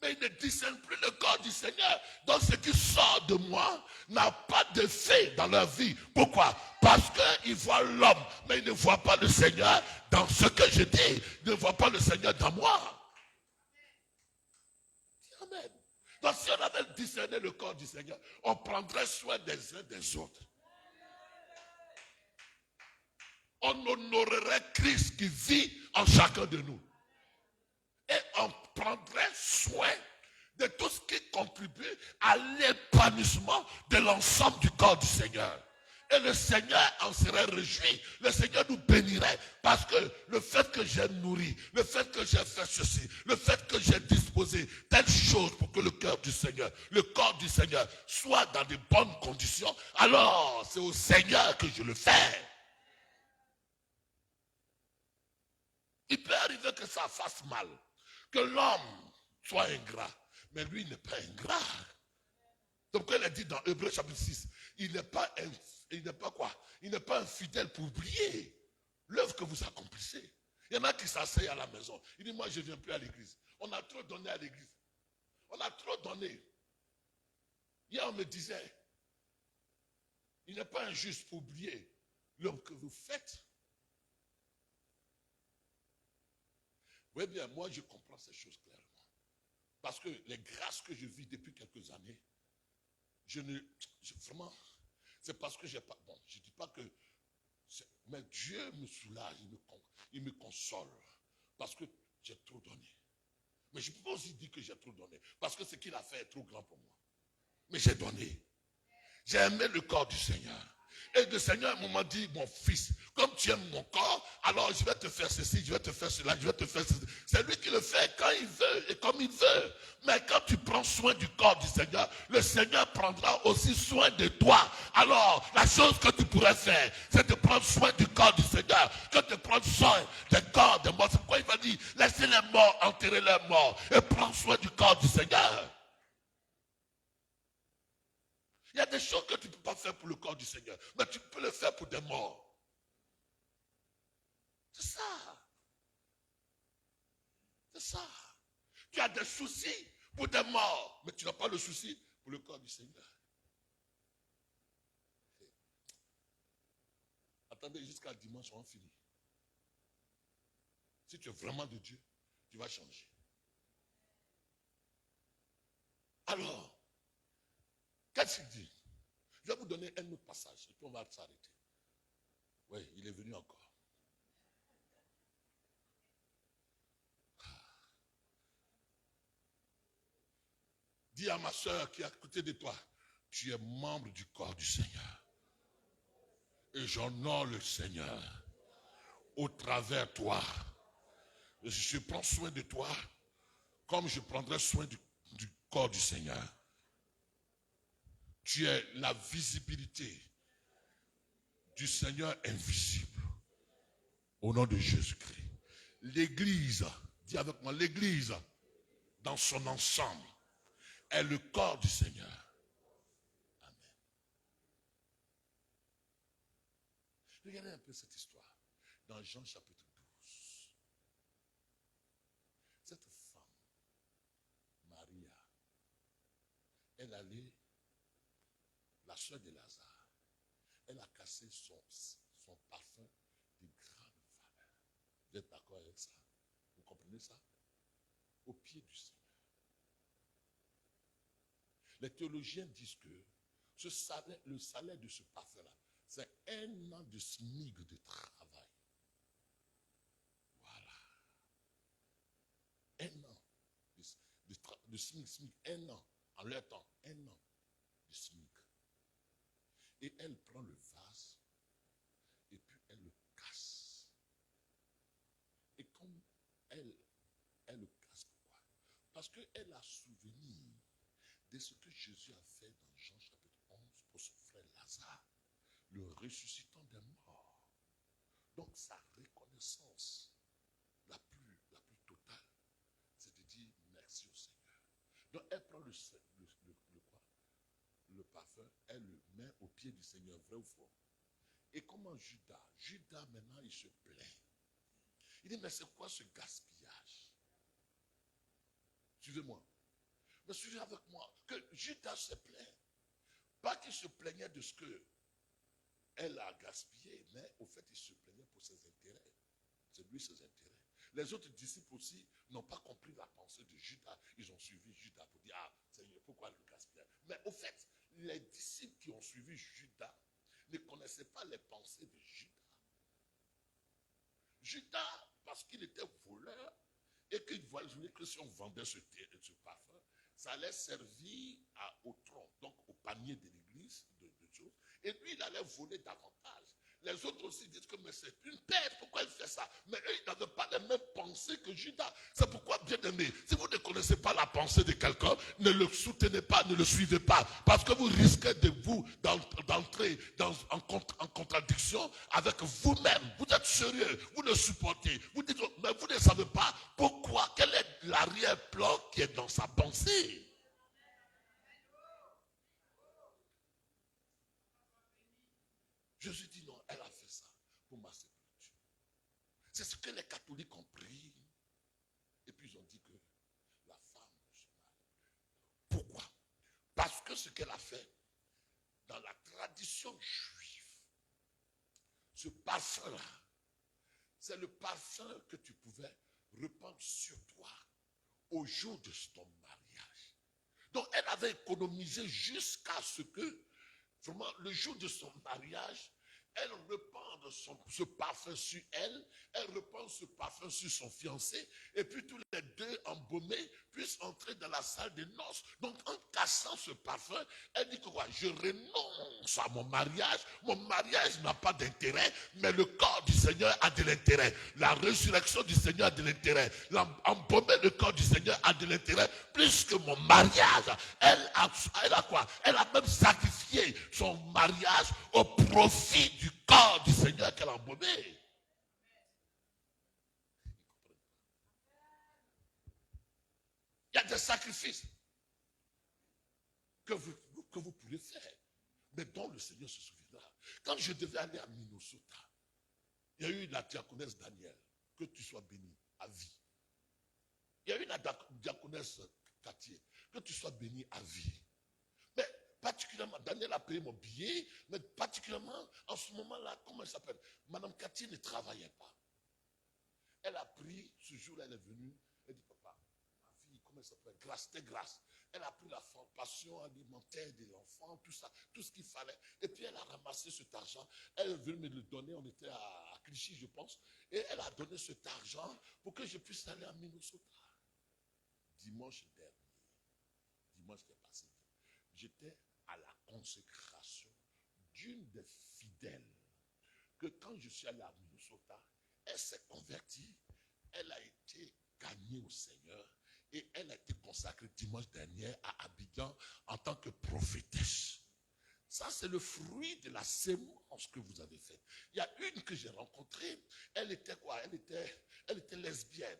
Mais ils ne discernent plus le corps du Seigneur. Donc ce qui sort de moi n'a pas d'effet dans leur vie. Pourquoi? Parce qu'ils voient l'homme, mais ils ne voient pas le Seigneur dans ce que je dis. Ils ne voient pas le Seigneur dans moi. Amen. Donc si on avait discerné le corps du Seigneur, on prendrait soin des uns des autres. On honorerait Christ qui vit en chacun de nous. Et on prendrait soin de tout ce qui contribue à l'épanouissement de l'ensemble du corps du Seigneur. Et le Seigneur en serait réjoui. Le Seigneur nous bénirait parce que le fait que j'ai nourri, le fait que j'ai fait ceci, le fait que j'ai disposé telle chose pour que le cœur du Seigneur, le corps du Seigneur soit dans de bonnes conditions, alors c'est au Seigneur que je le fais. Il peut arriver que ça fasse mal, que l'homme soit ingrat, mais lui il n'est pas ingrat. Donc elle a dit dans Hébreux chapitre 6, il n'est pas quoi? Il n'est pas infidèle pour oublier l'œuvre que vous accomplissez. Il y en a qui s'asseyent à la maison. Il dit, moi je ne viens plus à l'église. On a trop donné à l'église. On a trop donné. Hier on me disait, il n'est pas injuste pour oublier l'œuvre que vous faites. Oui, bien, moi, je comprends ces choses clairement. Parce que les grâces que je vis depuis quelques années, vraiment, c'est parce que j'ai pas, bon, je ne dis pas que, mais Dieu me soulage, il me console, parce que j'ai trop donné. Mais je peux pas aussi dire que j'ai trop donné, parce que ce qu'il a fait est trop grand pour moi. Mais j'ai donné. J'ai aimé le corps du Seigneur. Et le Seigneur à un moment dit, mon fils, comme tu aimes mon corps, alors je vais te faire ceci, je vais te faire cela, je vais te faire ceci. C'est lui qui le fait quand il veut et comme il veut. Mais quand tu prends soin du corps du Seigneur, le Seigneur prendra aussi soin de toi. Alors, la chose que tu pourrais faire, c'est de prendre soin du corps du Seigneur, que de prendre soin des corps des morts. C'est pourquoi il va dire, laissez les morts enterrer les morts et prendre soin du corps du Seigneur. Il y a des choses que tu ne peux pas faire pour le corps du Seigneur, mais tu peux le faire pour des morts. C'est ça. C'est ça. Tu as des soucis pour des morts, mais tu n'as pas le souci pour le corps du Seigneur. Attendez jusqu'à dimanche, on finit. Si tu es vraiment de Dieu, tu vas changer. Alors, qu'est-ce qu'il dit? Je vais vous donner un autre passage et puis on va s'arrêter. Oui, il est venu encore. Dis à ma soeur qui est à côté de toi, tu es membre du corps du Seigneur. Et j'honore le Seigneur au travers de toi. Je prends soin de toi comme je prendrai soin du corps du Seigneur. Tu es la visibilité du Seigneur invisible. Au nom de Jésus-Christ. L'église, dis avec moi, l'église, dans son ensemble, est le corps du Seigneur. Amen. Regardez un peu cette histoire. Dans Jean chapitre 12. Cette femme, Maria, elle allait, la soeur de Lazare, elle a cassé son parfum de grande valeur. Vous êtes d'accord avec ça? Vous comprenez ça? Au pied du Seigneur. Les théologiens disent que le salaire de ce parfum-là, c'est 1 an de SMIC de travail. Voilà. 1 an de SMIC, 1 an, en leur temps, 1 an de SMIC. Et elle prend le vase, et puis elle le casse. Et comme elle le casse, pourquoi? Parce qu'elle a souvenir de ce que Jésus a fait dans Jean chapitre 11 pour son frère Lazare, le ressuscitant des morts. Donc sa reconnaissance la plus totale, c'est de dire merci au Seigneur. Donc elle prend le parfum, elle le met au pied du Seigneur, vrai ou faux? Et comment Judas maintenant il se plaint. Il dit mais c'est quoi ce gaspillage? Suivez-moi. Mais suivez avec moi, que Judas se plaint. Pas qu'il se plaignait de ce que elle a gaspillé, mais au fait il se plaignait pour ses intérêts. C'est lui ses intérêts. Les autres disciples aussi n'ont pas compris la pensée de Judas. Ils ont suivi Judas pour dire, ah Seigneur, pourquoi le gaspillage? Mais au fait, les disciples qui ont suivi Judas ne connaissaient pas les pensées de Judas. Judas, parce qu'il était voleur, et qu'il voyait que si on vendait ce parfum, ça allait servir au tronc, donc au panier de l'église, de choses. Et lui, il allait voler davantage. Les autres aussi disent que mais c'est une perte, pourquoi il fait ça? Mais eux, ils n'avaient pas les mêmes pensées que Judas. C'est pourquoi, bien aimé, si vous ne connaissez pas la pensée de quelqu'un, ne le soutenez pas, ne le suivez pas. Parce que vous risquez d'entrer en contradiction avec vous-même. Vous êtes sérieux, vous le supportez. Vous dites, mais vous ne savez pas pourquoi, quel est l'arrière-plan qui est dans sa pensée. Jésus dit non, elle a fait ça pour ma sépulture. C'est ce que les catholiques ont pris. Et puis ils ont dit que la femme ne se marie plus. Pourquoi? Parce que ce qu'elle a fait dans la tradition juive, ce parfum-là, c'est le parfum que tu pouvais répandre sur toi au jour de ton mariage. Donc elle avait économisé jusqu'à ce que, vraiment, le jour de son mariage, elle répand ce parfum sur elle, elle répand ce parfum sur son fiancé, et puis tous les deux embaumés puissent entrer dans la salle des noces. Donc en cassant ce parfum, elle dit que quoi? Je renonce à mon mariage n'a pas d'intérêt, mais le corps du Seigneur a de l'intérêt. La résurrection du Seigneur a de l'intérêt. Embaumer le corps du Seigneur a de l'intérêt, plus que mon mariage. Elle a quoi? Elle a même sacrifié son mariage au profit du corps du Seigneur qu'elle a embaumé. Il y a des sacrifices que vous pouvez faire, mais dont le Seigneur se souviendra. Quand je devais aller à Minnesota, il y a eu la diaconesse Daniel, que tu sois béni à vie. Il y a eu la diaconesse Cathy, que tu sois béni à vie. Mais particulièrement, Daniel a payé mon billet, mais particulièrement, en ce moment-là, comment elle s'appelle? Madame Cathy ne travaillait pas. Elle a pris, ce jour-là, elle est venue, elle dit, papa, ma fille, comment elle s'appelle? Grâce, c'était grâce. Elle a pris la formation alimentaire des enfants, tout ça, tout ce qu'il fallait. Et puis elle a ramassé cet argent. Elle est venue me le donner, on était à Clichy, je pense. Et elle a donné cet argent pour que je puisse aller à Minnesota. Dimanche dernier, dimanche qui est passé, j'étais à la consécration d'une des fidèles que quand je suis allé à Minnesota, elle s'est convertie, elle a été gagnée au Seigneur Et elle a été consacrée dimanche dernier à Abidjan en tant que prophétesse. Ça, c'est le fruit de la sémence que vous avez faite. Il y a une que j'ai rencontrée, elle était quoi? Elle était lesbienne.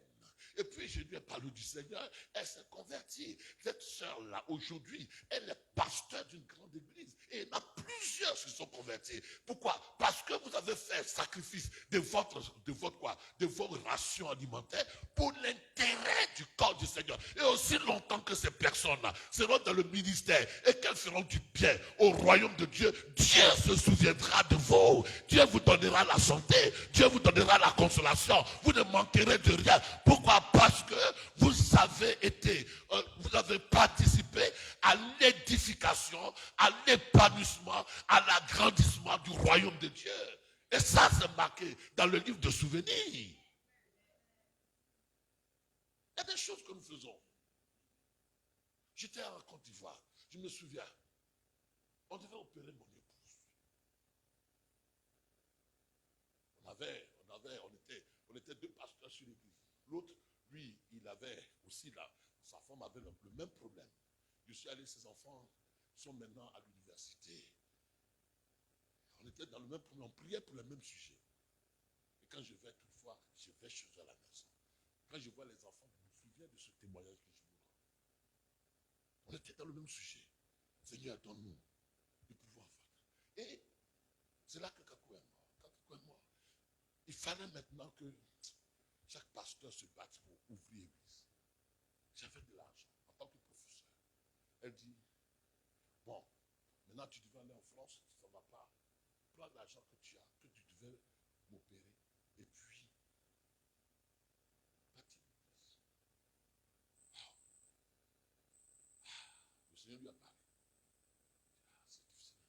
Et puis, je lui ai parlé du Seigneur, elle s'est convertie. Cette sœur-là, aujourd'hui, elle est pasteur d'une grande église. Et il y en a plusieurs qui sont convertis. Pourquoi? Parce que vous avez fait sacrifice de vos rations alimentaires pour l'intérêt du corps du Seigneur. Et aussi longtemps que ces personnes-là seront dans le ministère et qu'elles feront du bien au royaume de Dieu, Dieu se souviendra de vous. Dieu vous donnera la santé. Dieu vous donnera la consolation. Vous ne manquerez de rien. Pourquoi? Parce que vous avez participé à l'édification, à l'épanouissement, à l'agrandissement du royaume de Dieu. Et ça, c'est marqué dans le livre de souvenirs. Il y a des choses que nous faisons. J'étais en Côte d'Ivoire, je me souviens. On devait opérer mon épouse. On était deux pasteurs sur l'église. L'autre, lui, il avait aussi sa femme avait le même problème. Je suis allé, ses enfants sont maintenant à l'université. On était dans le même problème, on priait pour le même sujet. Et quand je vais toutefois, je vais chez eux à la maison. Quand je vois les enfants, je me souviens de ce témoignage que je vous rends. On était dans le même sujet. Seigneur, donne-nous de pouvoir faire. Et c'est là que Kakou est mort. Kakou est mort. Il fallait maintenant que chaque pasteur se batte pour ouvrir l'église. J'avais de l'argent en tant que professeur. Elle dit, bon, maintenant tu devais aller en France, ça ne va pas. Prends l'argent que tu as, que tu devais m'opérer, et puis, bâtis l'église. Le Seigneur lui a parlé. C'est difficile.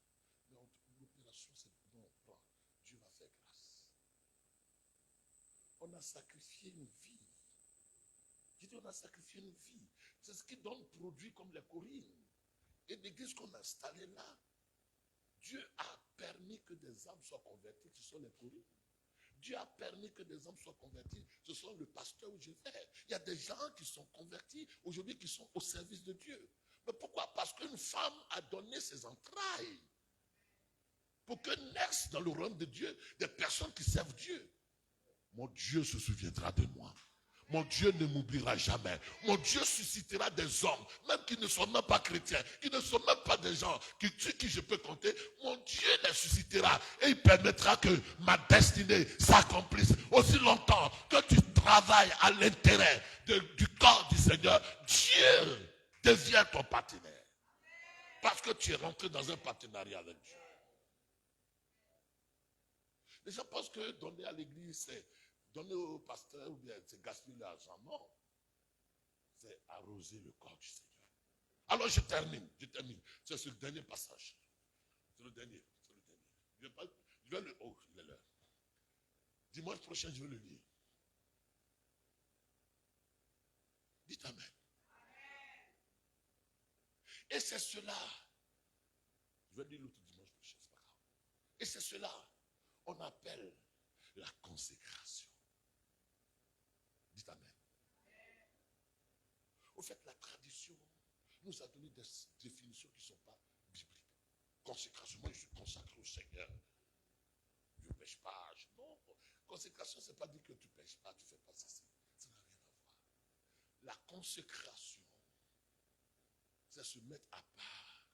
Mais l'opération, c'est bon, prends. Dieu va faire grâce. On a sacrifié une vie. J'ai dit, on a sacrifié une vie. C'est ce qui donne produit comme les Corines. Et l'église qu'on a installée là, Dieu a permis que des âmes soient converties, ce sont les Corines. Dieu a permis que des âmes soient converties, ce sont le pasteur où je vais. Il y a des gens qui sont convertis aujourd'hui, qui sont au service de Dieu. Mais pourquoi? Parce qu'une femme a donné ses entrailles pour que naissent dans le royaume de Dieu des personnes qui servent Dieu. Mon Dieu se souviendra de moi. Mon Dieu ne m'oubliera jamais. Mon Dieu suscitera des hommes, même qui ne sont même pas chrétiens, qui ne sont même pas des gens sur qui je peux compter. Mon Dieu les suscitera et il permettra que ma destinée s'accomplisse. Aussi longtemps que tu travailles à l'intérêt du corps du Seigneur, Dieu devient ton partenaire. Parce que tu es rentré dans un partenariat avec Dieu. Les gens pensent que donner à l'église, c'est donner au pasteur ou bien c'est gaspiller l'argent. Non. C'est arroser le corps du Seigneur. Alors je termine. C'est ce dernier passage. C'est le dernier. Je vais le. Oh, il est là. Dimanche prochain, je vais le lire. Dites Amen. Et c'est cela. Je vais lire l'autre dimanche prochain, c'est pas grave. Et c'est cela. On appelle la consécration. Dites Amen. Au fait, la tradition nous a donné des définitions qui ne sont pas bibliques. Consécration, moi je suis consacré au Seigneur. Je ne pêche pas. Non, consécration, ce n'est pas dire que tu ne pêches pas, tu ne fais pas ça. Ça n'a rien à voir. La consécration, c'est se mettre à part.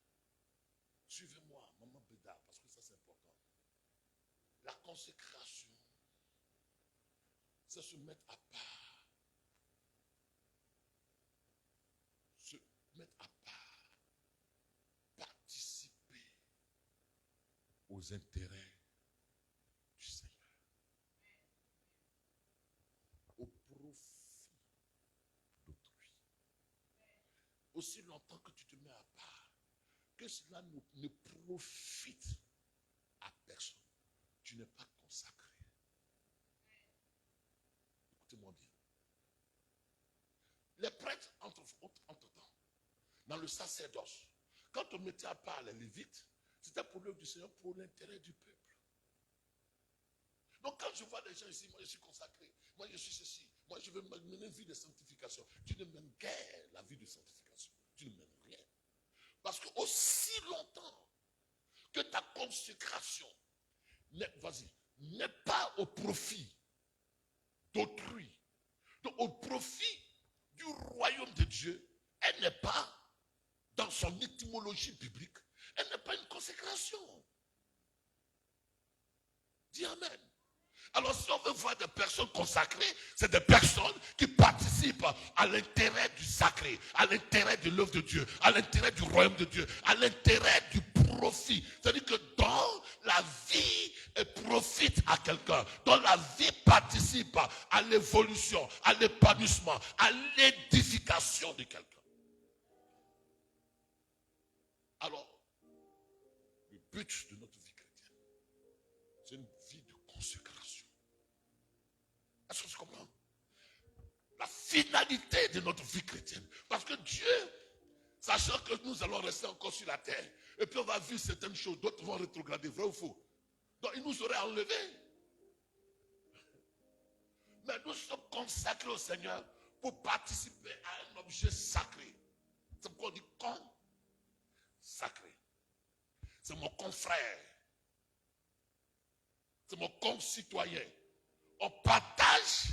Suivez-moi, maman Bédard, parce que ça c'est important. La consécration, c'est se mettre à part. Se mettre à part. Participer aux intérêts du Seigneur. Au profit d'autrui. Aussi longtemps que tu te mets à part, que cela ne profite à personne. Tu n'es pas consacré. Écoutez-moi bien. Les prêtres, entre-temps, dans le sacerdoce, quand on mettait à part les Lévites, c'était pour l'œuvre du Seigneur, pour l'intérêt du peuple. Donc quand je vois les gens ici, moi je suis consacré, moi je suis ceci, moi je veux mener une vie de sanctification. Tu ne mènes guère la vie de sanctification. Tu ne mènes rien. Parce que aussi longtemps que ta consécration n'est pas au profit d'autrui, donc au profit du royaume de Dieu, elle n'est pas dans son étymologie biblique, elle n'est pas une consécration. Dis Amen. Alors si on veut voir des personnes consacrées, c'est des personnes qui participent à l'intérêt du sacré, à l'intérêt de l'œuvre de Dieu, à l'intérêt du royaume de Dieu, à l'intérêt du profit. C'est-à-dire que dans la vie, elle profite à quelqu'un. Dans la vie, participe à l'évolution, à l'épanouissement, à l'édification de quelqu'un. Alors, le but de notre vie chrétienne, c'est une vie de consécration. Est-ce que tu comprends? La finalité de notre vie chrétienne. Parce que Dieu, sachant que nous allons rester encore sur la terre, et puis on va vivre certaines choses, d'autres vont rétrograder, vrai ou faux? Donc il nous aurait enlevés. Mais nous sommes consacrés au Seigneur pour participer à un objet sacré. C'est pourquoi on dit consacré. C'est mon confrère. C'est mon concitoyen. On partage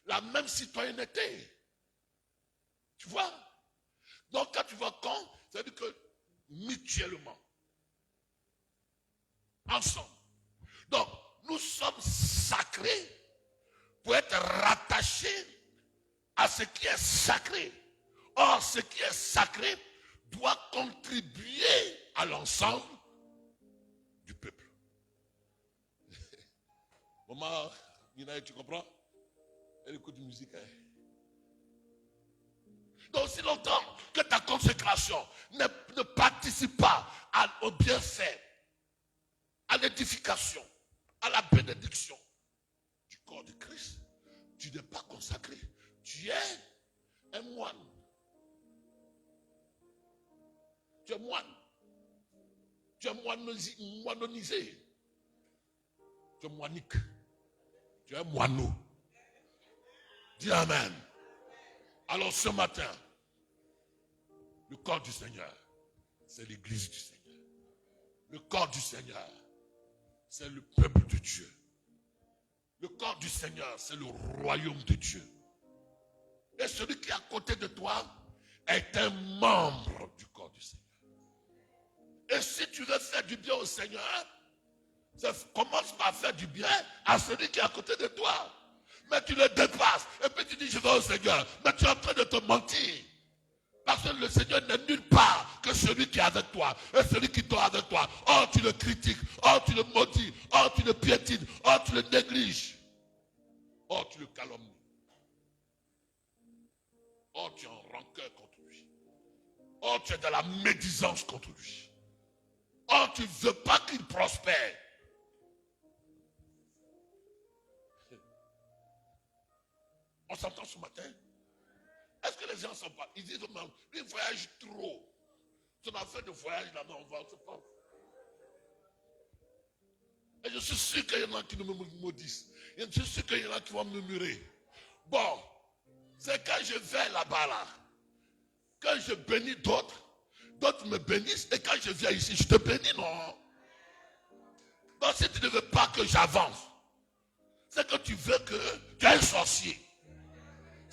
la même citoyenneté. Tu vois? Donc quand tu vois quand, ça veut dire que mutuellement, ensemble. Donc nous sommes sacrés pour être rattachés à ce qui est sacré. Or, ce qui est sacré doit contribuer à l'ensemble du peuple. Maman, Nina, tu comprends? Elle écoute de musique. Hein? Donc, si longtemps que ta consécration ne participe pas au bienfait, à l'édification, à la bénédiction du corps de Christ, tu n'es pas consacré. Tu es un moine. Tu es moine. Tu es moinonisé. Tu es moinique. Tu es moineau. Dis Amen. Alors ce matin, le corps du Seigneur, c'est l'église du Seigneur. Le corps du Seigneur, c'est le peuple de Dieu. Le corps du Seigneur, c'est le royaume de Dieu. Et celui qui est à côté de toi est un membre du corps du Seigneur. Et si tu veux faire du bien au Seigneur, commence par faire du bien à celui qui est à côté de toi. Mais tu le dépasses. Et puis tu dis, je vais au Seigneur. Mais tu es en train de te mentir. Parce que le Seigneur n'est nulle part que celui qui est avec toi. Et celui qui est avec toi. Oh, tu le critiques. Oh, tu le maudis. Oh, tu le piétines. Oh, tu le négliges. Oh, tu le calomnies. Oh, tu es en rancœur contre lui. Oh, tu es dans la médisance contre lui. Oh, tu ne veux pas qu'il prospère. On s'entend ce matin? Est-ce que les gens sont pas? Ils disent, lui, il voyage trop. Son affaire de voyage là-bas, on va, on se passe. Et je suis sûr qu'il y en a qui nous maudissent. Je suis sûr qu'il y en a qui vont murmurer. Bon, c'est quand je vais là-bas, là, quand je bénis d'autres, d'autres me bénissent, et quand je viens ici, je te bénis, non? Donc si tu ne veux pas que j'avance, c'est que tu veux que tu es un sorcier.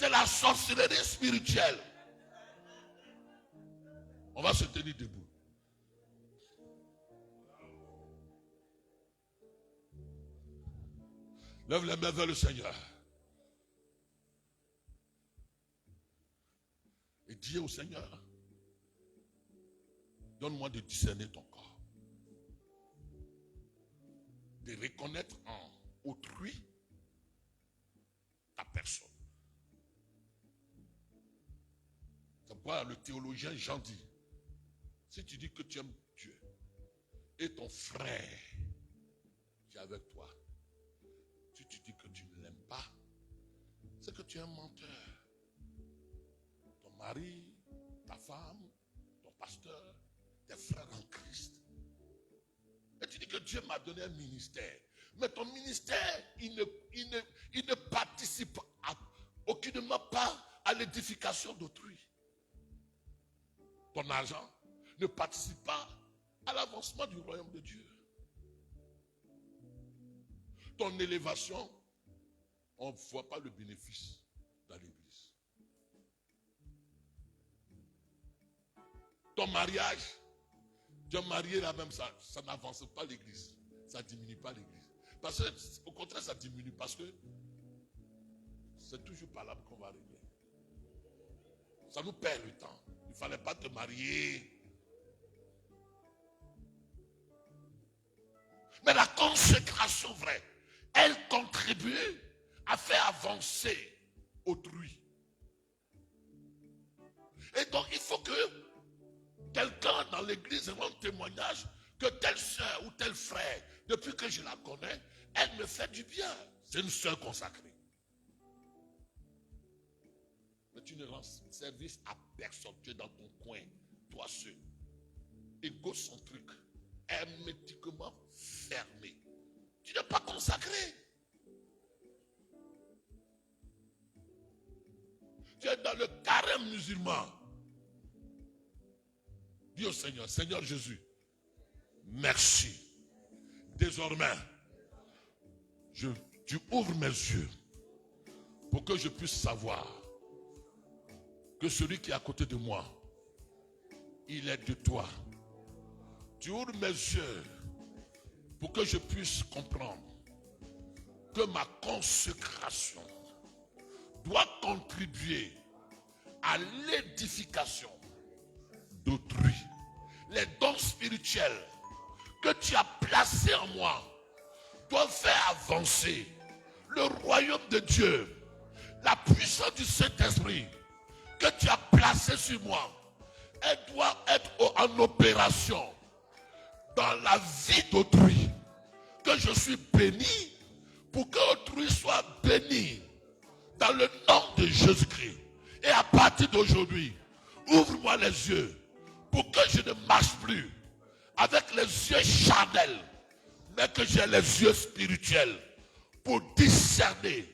C'est la sorcellerie spirituelle. On va se tenir debout. Lève les mains vers le Seigneur. Et dis au Seigneur, donne-moi de discerner ton corps. De reconnaître en autrui ta personne. C'est pourquoi le théologien Jean dit, si tu dis que tu aimes Dieu et ton frère qui est avec toi, si tu dis que tu ne l'aimes pas, c'est que tu es un menteur. Ton mari, ta femme, ton pasteur, tes frères en Christ. Et tu dis que Dieu m'a donné un ministère. Mais ton ministère, il ne participe aucunement pas à l'édification d'autrui. Ton argent ne participe pas à l'avancement du royaume de Dieu. Ton élévation, on ne voit pas le bénéfice dans l'église. Ton mariage, tu es marié là même, ça n'avance pas l'église. Ça ne diminue pas l'église. Parce que, au contraire, ça diminue parce que c'est toujours par là qu'on va régler. Ça nous perd le temps. Il ne fallait pas te marier. Mais la consécration vraie, elle contribue à faire avancer autrui. Et donc, il faut que quelqu'un dans l'église rende témoignage que telle soeur ou tel frère, depuis que je la connais, elle me fait du bien. C'est une soeur consacrée. Mais tu ne rends service à personne. Tu es dans ton coin, toi seul, égocentrique, hermétiquement fermé. Tu n'es pas consacré. Tu es dans le carême musulman. Dis au Seigneur, Seigneur Jésus, merci. Désormais, tu ouvres mes yeux pour que je puisse savoir que celui qui est à côté de moi, il est de toi. Tu ouvres mes yeux pour que je puisse comprendre que ma consécration doit contribuer à l'édification d'autrui. Les dons spirituels que tu as placés en moi doivent faire avancer le royaume de Dieu. La puissance du Saint-Esprit que tu as placée sur moi, elle doit être en opération dans la vie d'autrui. Que je suis béni pour que autrui soit béni dans le nom de Jésus-Christ. Et à partir d'aujourd'hui, ouvre-moi les yeux pour que je ne marche plus avec les yeux charnels, mais que j'ai les yeux spirituels pour discerner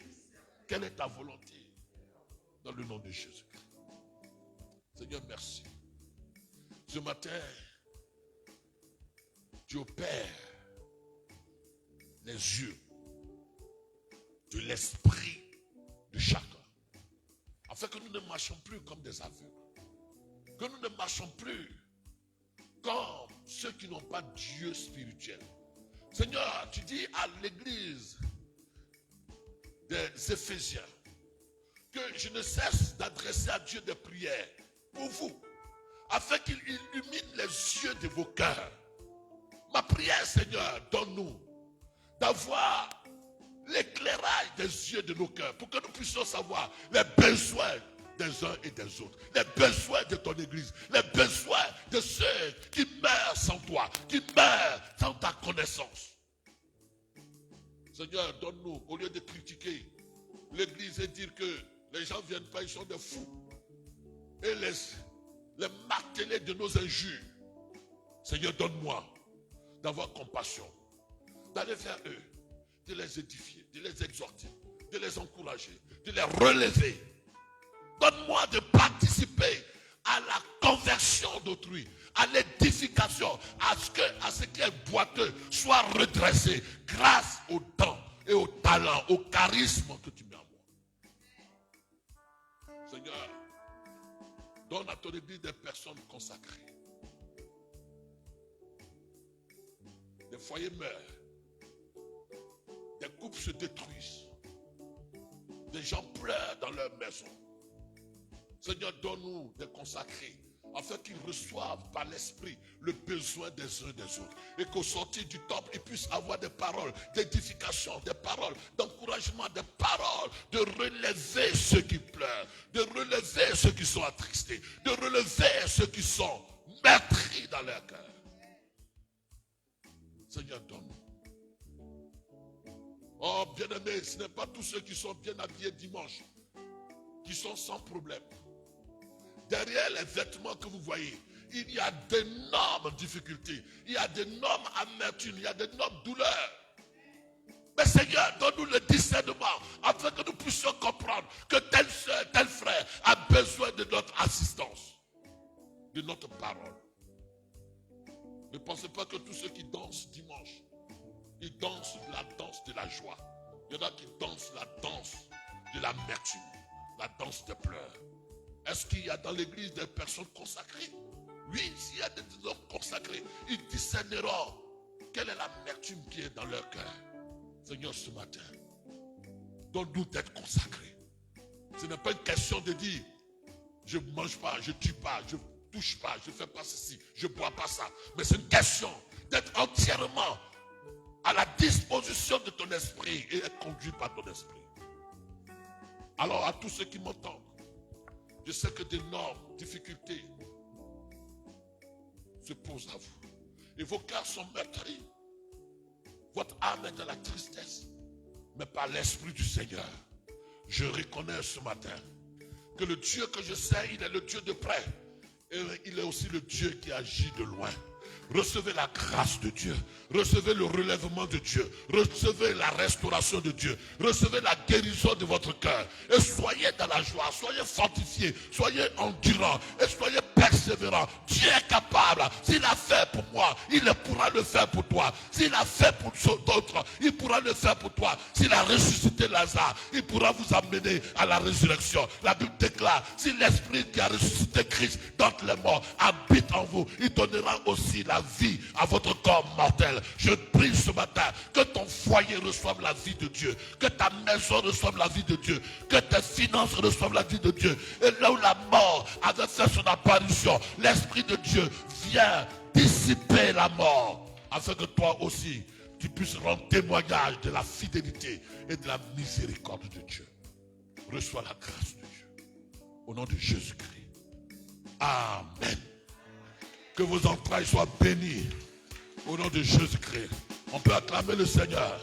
quelle est ta volonté dans le nom de Jésus-Christ. Seigneur, merci. Ce matin, tu opères les yeux de l'esprit de chacun, afin que nous ne marchions plus comme des aveugles, que nous ne marchions plus comme ceux qui n'ont pas Dieu spirituel. Seigneur, tu dis à l'église des Éphésiens que je ne cesse d'adresser à Dieu des prières pour vous, afin qu'il illumine les yeux de vos cœurs. Ma prière, Seigneur, donne-nous d'avoir l'éclairage des yeux de nos cœurs pour que nous puissions savoir les besoins des uns et des autres, les besoins de ton église, les besoins de ceux qui meurent sans toi, qui meurent sans ta connaissance. Seigneur, donne-nous, au lieu de critiquer l'église et dire que les gens ne viennent pas, ils sont des fous, et les marteler de nos injures. Seigneur, donne-moi d'avoir compassion, d'aller vers eux, de les édifier, de les exhorter, de les encourager, de les relever. Donne-moi de participer à la conversion d'autrui, à l'édification, à ce qui est boiteux soit redressé grâce au temps et au talent, au charisme que tu mets en moi. Seigneur, donne à ton église des personnes consacrées. Des foyers meurent. Des couples se détruisent. Des gens pleurent dans leur maison. Seigneur, donne-nous des consacrés, afin qu'ils reçoivent par l'esprit le besoin des uns des autres. Et qu'au sortir du temple, ils puissent avoir des paroles d'édification, des paroles d'encouragement, des paroles de relever ceux qui pleurent, de relever ceux qui sont attristés, de relever ceux qui sont meurtris dans leur cœur. Seigneur, donne-nous. Oh, bien-aimés, ce n'est pas tous ceux qui sont bien habillés dimanche qui sont sans problème. Derrière les vêtements que vous voyez, il y a d'énormes difficultés, il y a d'énormes amertumes, il y a d'énormes douleurs. Mais Seigneur, donne-nous le discernement afin que nous puissions comprendre que telle soeur, tel frère a besoin de notre assistance, de notre parole. Ne pensez pas que tous ceux qui dansent dimanche, ils dansent la danse de la joie. Il y en a qui dansent la danse de l'amertume, la danse des pleurs. Est-ce qu'il y a dans l'église des personnes consacrées? Oui, s'il y a des hommes consacrés, ils discerneront quelle est l'amertume qui est dans leur cœur. Seigneur, ce matin, donne-nous d'être consacrés. Ce n'est pas une question de dire, je ne mange pas, je ne tue pas, je ne touche pas, je ne fais pas ceci, je ne bois pas ça. Mais c'est une question d'être entièrement à la disposition de ton esprit et être conduit par ton esprit. Alors à tous ceux qui m'entendent, je sais que d'énormes difficultés se posent à vous. Et vos cœurs sont meurtris. Votre âme est dans la tristesse. Mais par l'Esprit du Seigneur, je reconnais ce matin que le Dieu que je sais, il est le Dieu de près. Et il est aussi le Dieu qui agit de loin. Recevez la grâce de Dieu. Recevez le relèvement de Dieu. Recevez la restauration de Dieu. Recevez la guérison de votre cœur. Et soyez dans la joie. Soyez fortifiés. Soyez endurants. Et soyez persévérants. Dieu est capable. S'il a fait pour moi, il pourra le faire pour toi. S'il a fait pour d'autres, il pourra le faire pour toi. S'il a ressuscité Lazare, il pourra vous amener à la résurrection. La Bible déclare, si l'Esprit qui a ressuscité Christ d'entre les morts habite en vous, il donnera aussi la vie à votre corps mortel. Je prie ce matin que ton foyer reçoive la vie de Dieu, que ta maison reçoive la vie de Dieu, que tes finances reçoivent la vie de Dieu. Et là où la mort avait fait son apparition, l'Esprit de Dieu vient dissiper la mort, afin que toi aussi tu puisses rendre témoignage de la fidélité et de la miséricorde de Dieu. Reçois la grâce de Dieu au nom de Jésus-Christ. Amen. Que vos entrailles soient bénies au nom de Jésus-Christ. On peut acclamer le Seigneur.